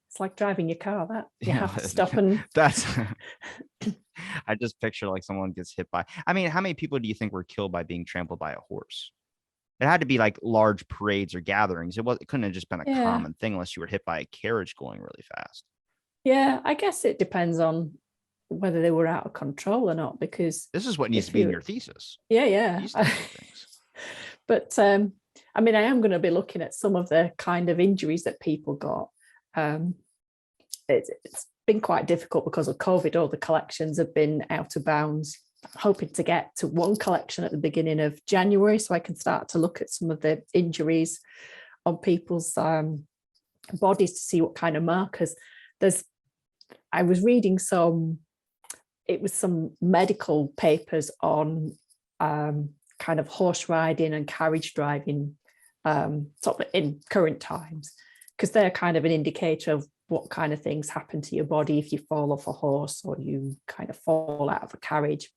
It's like driving your car, that you Yeah, have to stop and that's I just picture like someone gets hit by. I mean, how many people do you think were killed by being trampled by a horse? It had to be like large parades or gatherings. It couldn't have just been a yeah, common thing unless you were hit by a carriage going really fast. yeah. I guess it depends on whether they were out of control or not. Because This is what needs to if be in you, your thesis. yeah, yeah. These types of things. But I mean, I am going to be looking at some of the kind of injuries that people got. Um, it's been quite difficult because of COVID. All the collections have been out of bounds. I'm hoping to get to one collection at the beginning of January so I can start to look at some of the injuries on people's bodies to see what kind of markers. I was reading it was some medical papers on kind of horse riding and carriage driving sort of in current times, because they're kind of an indicator of what kind of things happen to your body if you fall off a horse or you kind of fall out of a carriage.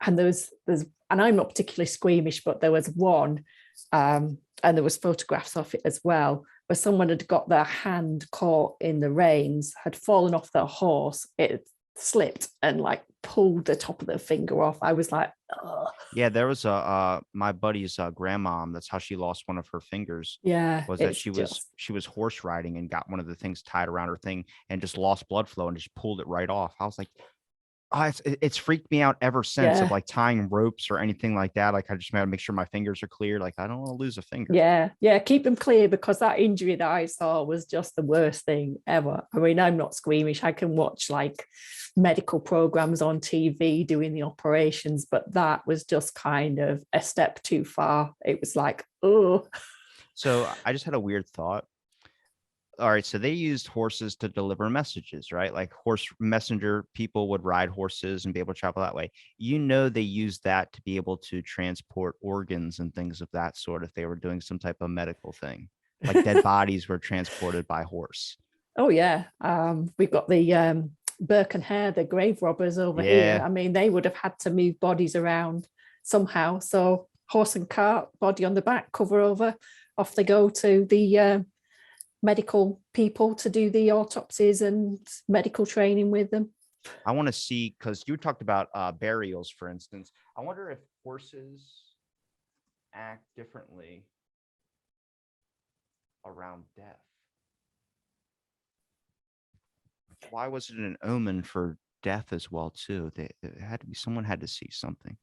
And and I'm not particularly squeamish, but there was one, and there was photographs of it as well, where someone had got their hand caught in the reins, had fallen off their horse, it slipped and like pulled the top of their finger off. I was like, oh, Yeah, there was a my buddy's grandmom. That's how she lost one of her fingers. yeah, Was that it's just, she was horse riding and got one of the things tied around her thing and just lost blood flow and just pulled it right off. I was like, oh, it's freaked me out ever since of yeah, like tying ropes or anything like that. Like I just gotta make sure my fingers are clear. Like I don't want to lose a finger. yeah, yeah, keep them clear, because that injury that I saw was just the worst thing ever. I mean, I'm not squeamish. I can watch like medical programs on TV doing the operations, but that was just kind of a step too far. It was like, oh, So I just had a weird thought. All right, so they used horses to deliver messages, right? Like horse messenger people would ride horses and be able to travel that way. You know, they used that to be able to transport organs and things of that sort if they were doing some type of medical thing. Like dead bodies were transported by horse. oh yeah. We've got the Burke and Hare, the grave robbers over here. Yeah, I mean, they would have had to move bodies around somehow. So horse and cart, body on the back, cover over, off they go to the medical people to do the autopsies and medical training with them. I want to see because you talked about burials, for instance. I wonder if horses act differently around death. Why was it an omen for death as well too? They had to be someone had to see something.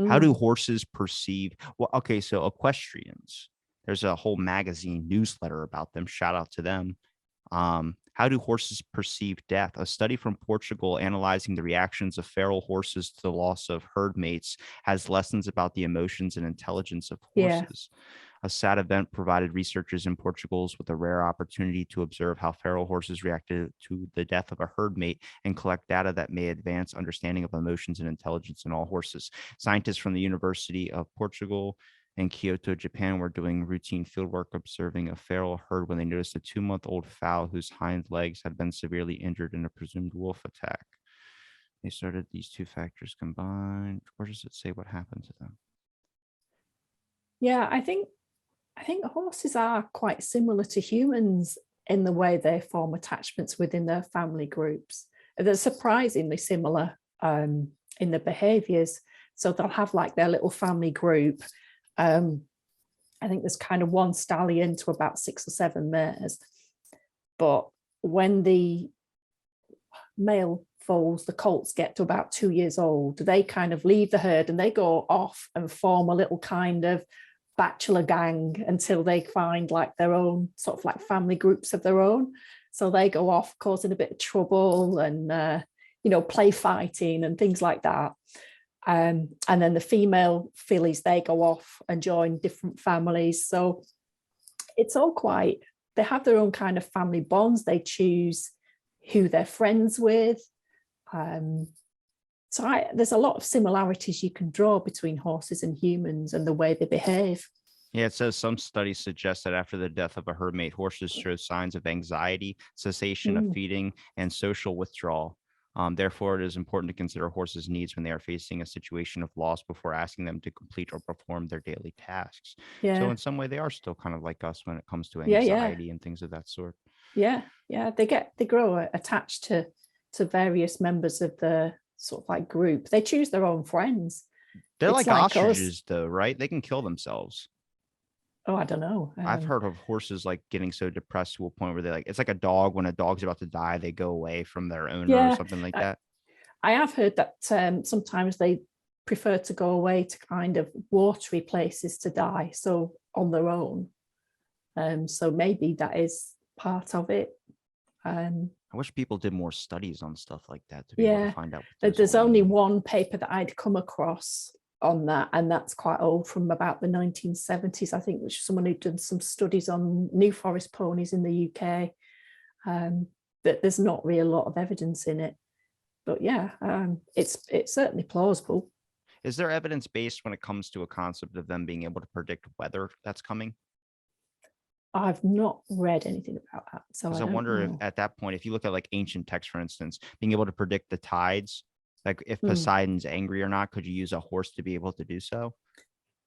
How do Mm. horses perceive? Well, okay, so equestrians. There's a whole magazine newsletter about them. Shout out to them. How do horses perceive death? A study from Portugal analyzing the reactions of feral horses to the loss of herd mates has lessons about the emotions and intelligence of Yeah. horses. A sad event provided researchers in Portugal with a rare opportunity to observe how feral horses reacted to the death of a herd mate and collect data that may advance understanding of emotions and intelligence in all horses. Scientists from the University of Portugal in Kyoto, Japan, were doing routine fieldwork observing a feral herd when they noticed a 2-month-old fowl whose hind legs had been severely injured in a presumed wolf attack. They started these two factors combined. Where does it say what happened to them? Yeah, I think horses are quite similar to humans in the way they form attachments within their family groups. They're surprisingly similar in the behaviors. So they'll have like their little family group. I think there's kind of one stallion to about 6 or 7 mares. But when the male foals, the colts, get to about 2 years old, they kind of leave the herd and they go off and form a little kind of bachelor gang until they find like their own sort of like family groups of their own. So they go off causing a bit of trouble and play fighting and things like that. And then the female fillies, they go off and join different families. So it's all quite, they have their own kind of family bonds. They choose who they're friends with. There's a lot of similarities you can draw between horses and humans and the way they behave. Yeah, it says some studies suggest that after the death of a herd mate, horses show signs of anxiety, cessation of feeding, and social withdrawal. Therefore, it is important to consider horses' needs when they are facing a situation of loss before asking them to complete or perform their daily tasks. So, Yeah, in some way, they are still kind of like us when it comes to yeah, anxiety and things of that sort. yeah. They grow attached to various members of the sort of like group. They choose their own friends. They're It's like like us. ostriches, though, right? They can kill themselves. Oh, I don't know. I've heard of horses like getting so depressed to a point where they like it's like a dog when a dog's about to die, they go away from their owner or Yeah, something like I, that. I have heard that sometimes they prefer to go away to kind of watery places to die, so on their own. So maybe that is part of it. I wish people did more studies on stuff like that to be able to Yeah, find out what those there's all only mean. one paper that I'd come across on that, and that's quite old, from about the 1970s, I think, which is someone who'd done some studies on New Forest ponies in the UK. That there's not really a lot of evidence in it, but yeah, it's certainly plausible. Is there evidence based when it comes to a concept of them being able to predict weather that's coming? I've not read anything about that, so Because I I don't wonder if know. at that point, if you look at like ancient texts, for instance, being able to predict the tides, like if Mm. Poseidon's angry or not, could you use a horse to be able to do so?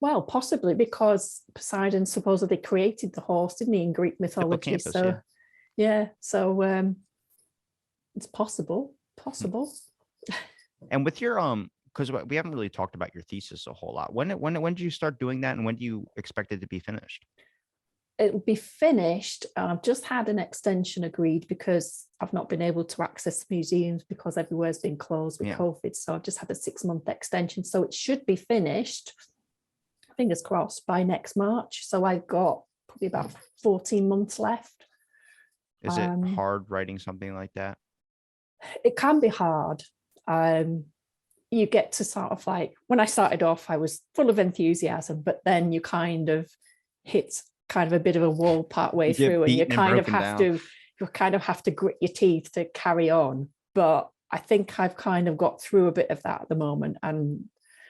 Well, possibly because Poseidon supposedly created the horse, didn't he, in Greek mythology? Hippocampus, So yeah. yeah, so it's possible. Hmm. Possible. And with your because we haven't really talked about your thesis a whole lot. When did you start doing that, and when do you expect it to be finished? It'll be finished. I've just had an extension agreed because I've not been able to access museums because everywhere's been closed with Yeah. COVID. So I've just had a 6-month extension. So it should be finished, fingers crossed, by next March. So I've got probably about 14 months left. Is it hard writing something like that? It can be hard. You get to sort of like, when I started off, I was full of enthusiasm, but then you kind of hit kind of a bit of a wall part way You get through, and beaten and broken down. you kind of have to grit your teeth to carry on. But I think I've kind of got through a bit of that at the moment, and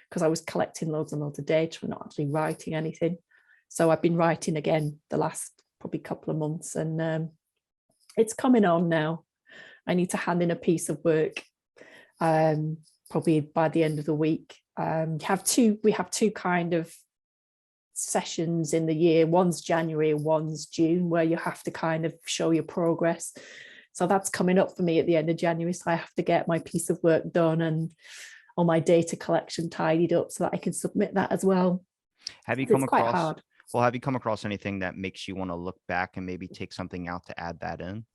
because I was collecting loads and loads of data and not actually writing anything. So I've been writing again the last probably couple of months, and it's coming on now. I need to hand in a piece of work probably by the end of the week. We have two kind of sessions in the year. One's January, one's June, where you have to kind of show your progress. So that's coming up for me at the end of January. So I have to get my piece of work done and all my data collection tidied up so that I can submit that as well. Have you It's come quite across hard. well, have you come across anything that makes you want to look back and maybe take something out to add that in?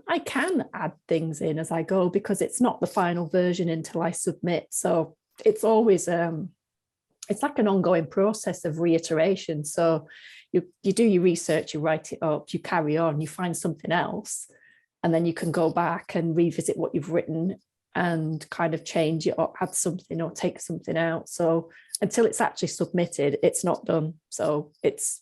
I can add things in as I go because it's not the final version until I submit. So it's always it's like an ongoing process of reiteration. So you do your research, you write it up, you carry on, you find something else, and then you can go back and revisit what you've written and kind of change it or add something or take something out. So until it's actually submitted, it's not done. So it's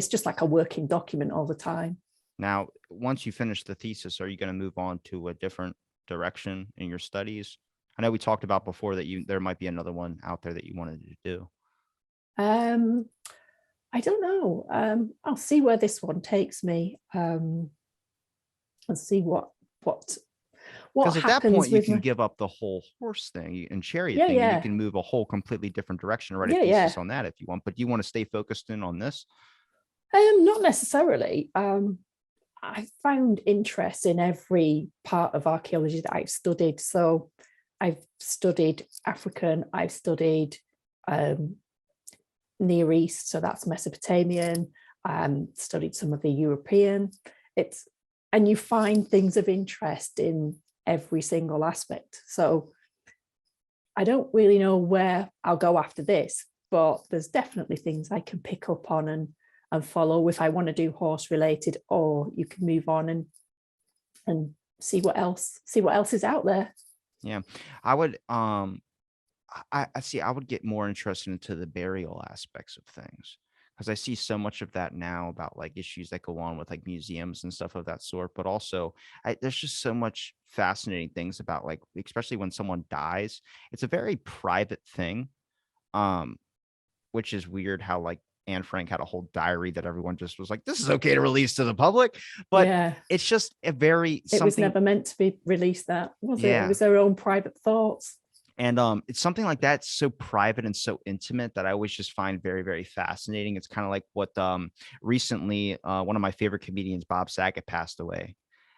just like a working document all the time. Now, once you finish the thesis, are you going to move on to a different direction in your studies? I know we talked about before that there might be another one out there that you wanted to do. I don't know. I'll see where this one takes me, and see what Because at that happens point, you with can give up the whole horse thing and chariot yeah, thing, and you yeah, can move a whole completely different direction and write a yeah, yeah. thesis on that if you want. But do you want to stay focused in on this? Not necessarily. I found interest in every part of archaeology that I've studied. So I've studied African, I've studied Near East, so that's Mesopotamian, studied some of the European. And you find things of interest in every single aspect. So I don't really know where I'll go after this, but there's definitely things I can pick up on and follow if I want to do horse related, or you can move on and see what else is out there. Yeah, I would I see I would get more interested into the burial aspects of things, because I see so much of that now about like issues that go on with like museums and stuff of that sort. But also, there's just so much fascinating things about, like, especially when someone dies, it's a very private thing. Um, which is weird how like Anne Frank had a whole diary that everyone just was like, this is okay to release to the public. But Yeah, it's just a very it was something. never meant to be released, that was it? It Yeah. was their own private thoughts. And it's something like that, so private and so intimate, that I always just find very, very fascinating. It's kind of like what recently one of my favorite comedians, Bob Saget, passed away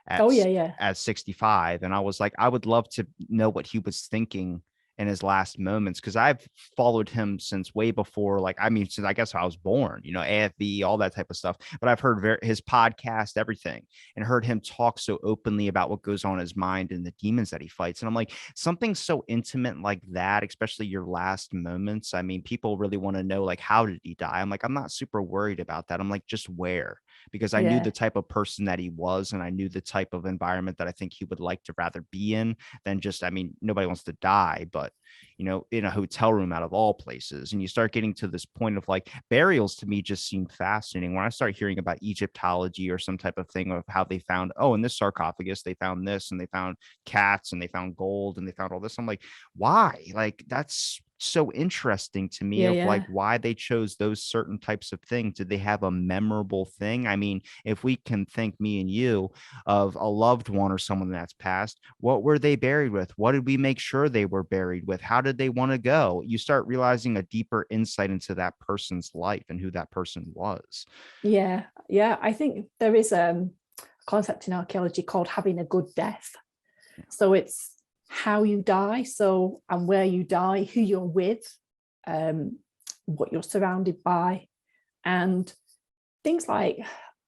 at Oh yeah, yeah, at 65. And I was like, I would love to know what he was thinking in his last moments, because I've followed him since way before, like, I mean, since I guess I was born, AFB, all that type of stuff. But I've heard his podcast, everything, and heard him talk so openly about what goes on in his mind and the demons that he fights. And I'm like, something so intimate like that, especially your last moments. I mean, people really want to know, like, how did he die? I'm like, I'm not super worried about that. I'm like, just where? Because I knew yeah, the type of person that he was, and I knew the type of environment that I think he would like to rather be in than just, I mean, nobody wants to die, but in a hotel room out of all places. And you start getting to this point of like burials, to me just seem fascinating. When I start hearing about Egyptology or some type of thing of how they found, oh, in this sarcophagus, they found this, and they found cats, and they found gold, and they found all this. I'm like, why? Like, that's so interesting to me, yeah, of like yeah, why they chose those certain types of things. Did they have a memorable thing? I mean, if we can think, me and you, of a loved one or someone that's passed, what were they buried with? What did we make sure they were buried with? How did they want to go? You start realizing a deeper insight into that person's life and who that person was. yeah, yeah. I think there is a concept in archaeology called having a good death. So it's how you die, so, and where you die, who you're with, what you're surrounded by, and things like,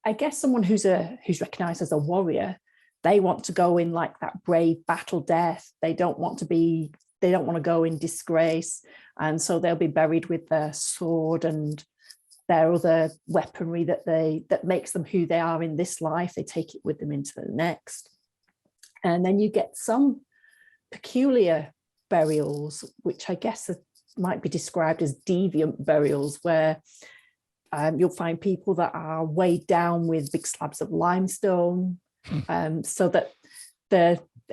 I guess, someone who's recognized as a warrior, they want to go in like that brave battle death. They don't want to go in disgrace, and so they'll be buried with their sword and their other weaponry that makes them who they are in this life. They take it with them into the next. And then you get some peculiar burials, which I guess might be described as deviant burials, where you'll find people that are weighed down with big slabs of limestone, so that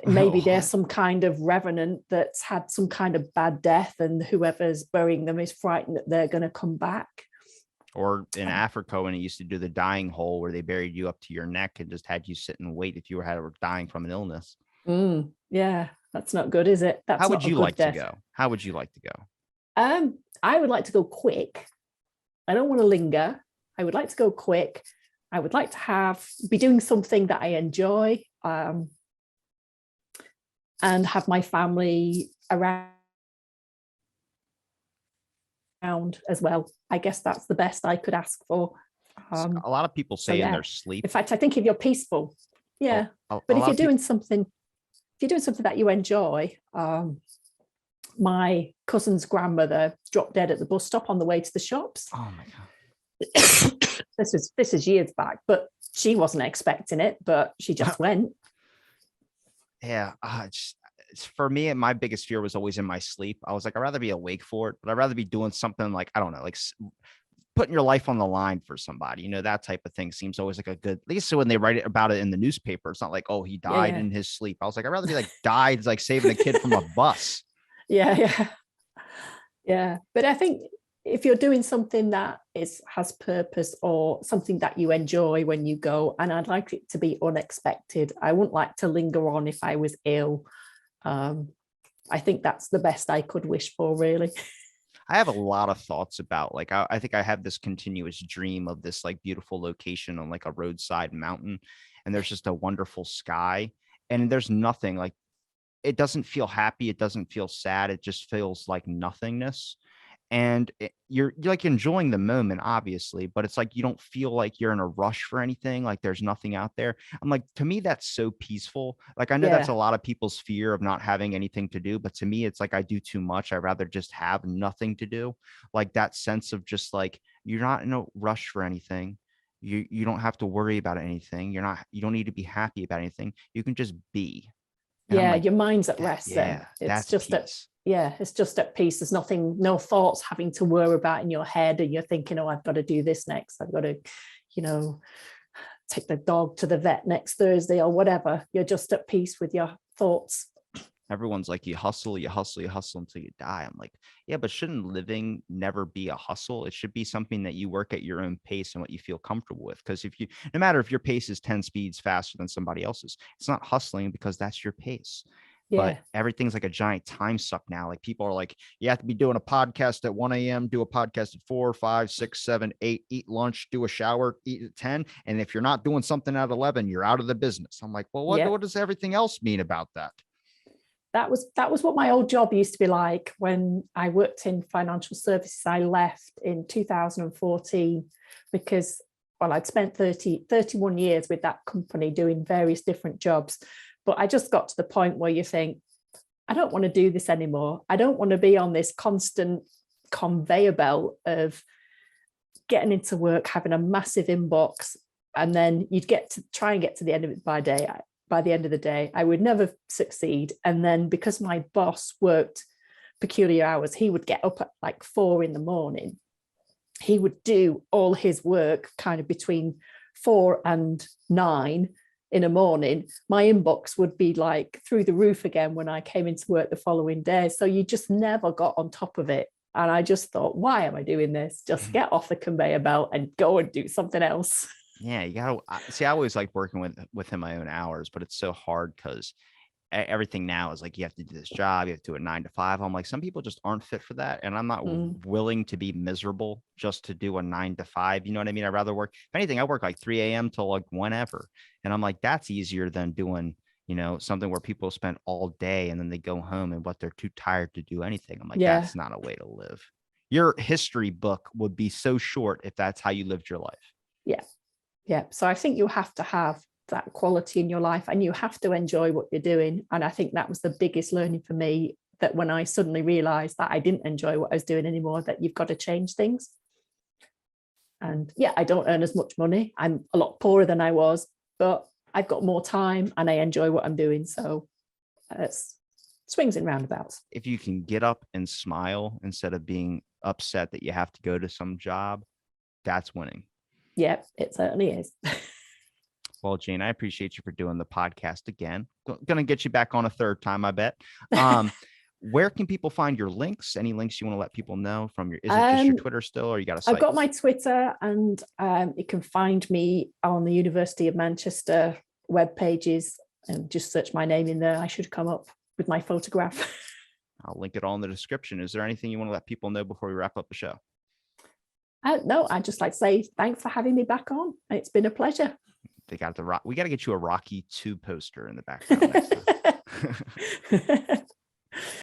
maybe there's some kind of revenant that's had some kind of bad death, and whoever's burying them is frightened that they're going to come back. Or in Africa, when it used to do the dying hole, where they buried you up to your neck and just had you sit and wait if you were dying from an illness. Yeah, that's not good, is it? That's How would not a you good like death. to go? How would you like to go? I would like to go quick. I don't want to linger. I would like to go quick. I would like to be doing something that I enjoy, and have my family around as well. I guess that's the best I could ask for. A lot of people say in their sleep. In fact, I think if you're peaceful, yeah. But if you're doing something that you enjoy, my cousin's grandmother dropped dead at the bus stop on the way to the shops. Oh my God. This is years back, but she wasn't expecting it, but she just went. Yeah. It's for me, my biggest fear was always in my sleep. I was like, I'd rather be awake for it, but I'd rather be doing something like, I don't know, like putting your life on the line for somebody, that type of thing seems always like a good, at least so when they write about it in the newspaper, it's not like, oh, he died in his sleep. I was like, I'd rather be like died, like saving a kid from a bus. Yeah. But I think if you're doing something that has purpose or something that you enjoy when you go, and I'd like it to be unexpected. I wouldn't like to linger on if I was ill. I think that's the best I could wish for, really. I have a lot of thoughts about like, I think I have this continuous dream of this like beautiful location on like a roadside mountain, and there's just a wonderful sky, and there's nothing like, it doesn't feel happy. It doesn't feel sad. It just feels like nothingness. And you're like enjoying the moment, obviously, but it's like you don't feel like you're in a rush for anything, like there's nothing out there. I'm like, to me, that's so peaceful. Like, I know that's a lot of people's fear of not having anything to do, but to me, it's like I do too much. I'd rather just have nothing to do. Like that sense of just like, you're not in a rush for anything. You don't have to worry about anything. You don't need to be happy about anything. You can just be. And I'm like, your mind's at rest then. It's just peace. It's just at peace. There's nothing, no thoughts having to worry about in your head, and you're thinking, oh, I've got to do this next. I've got to, take the dog to the vet next Thursday or whatever. You're just at peace with your thoughts. Everyone's like, you hustle until you die. I'm like, yeah, but shouldn't living never be a hustle? It should be something that you work at your own pace and what you feel comfortable with. Because no matter if your pace is 10 speeds faster than somebody else's, it's not hustling because that's your pace. But everything's like a giant time suck now. Like people are like, you have to be doing a podcast at 1 a.m., do a podcast at 4, 5, 6, 7, 8, eat lunch, do a shower, eat at 10. And if you're not doing something at 11, you're out of the business. I'm like, well, what does everything else mean about that? That was what my old job used to be like when I worked in financial services. I left in 2014 because, well, I'd spent 31 years with that company doing various different jobs. But I just got to the point where you think, I don't want to do this anymore. I don't want to be on this constant conveyor belt of getting into work, having a massive inbox, and then you'd try and get to the end of it by the end of the day, I would never succeed. And then because my boss worked peculiar hours, he would get up at like 4 a.m. He would do all his work kind of between 4 and 9 in the morning. My inbox would be like through the roof again when I came into work the following day. So you just never got on top of it. And I just thought, why am I doing this? Just get off the conveyor belt and go and do something else. Yeah, you gotta see. I always like working within my own hours, but it's so hard because everything now is like you have to do this job, you have to do it 9 to 5. I'm like, some people just aren't fit for that, and I'm not willing to be miserable just to do a 9 to 5. You know what I mean? I'd rather work. If anything, I work like 3 a.m. till like whenever, and I'm like, that's easier than doing something where people spend all day and then they go home and they're too tired to do anything. I'm like, that's not a way to live. Your history book would be so short if that's how you lived your life. Yeah. So I think you have to have that quality in your life and you have to enjoy what you're doing. And I think that was the biggest learning for me, that when I suddenly realized that I didn't enjoy what I was doing anymore, that you've got to change things. And I don't earn as much money. I'm a lot poorer than I was, but I've got more time and I enjoy what I'm doing. So it's swings and roundabouts. If you can get up and smile instead of being upset that you have to go to some job, that's winning. Yeah, it certainly is. Well, Jane, I appreciate you for doing the podcast again. Going to get you back on a third time, I bet. Where can people find your links? Any links you want to let people know from is it just your Twitter still, or you got a site? I've got my Twitter, and you can find me on the University of Manchester web pages, and just search my name in there. I should come up with my photograph. I'll link it all in the description. Is there anything you want to let people know before we wrap up the show? No, I'd just like to say thanks for having me back on. It's been a pleasure. We got to get you a Rocky 2 poster in the background next time.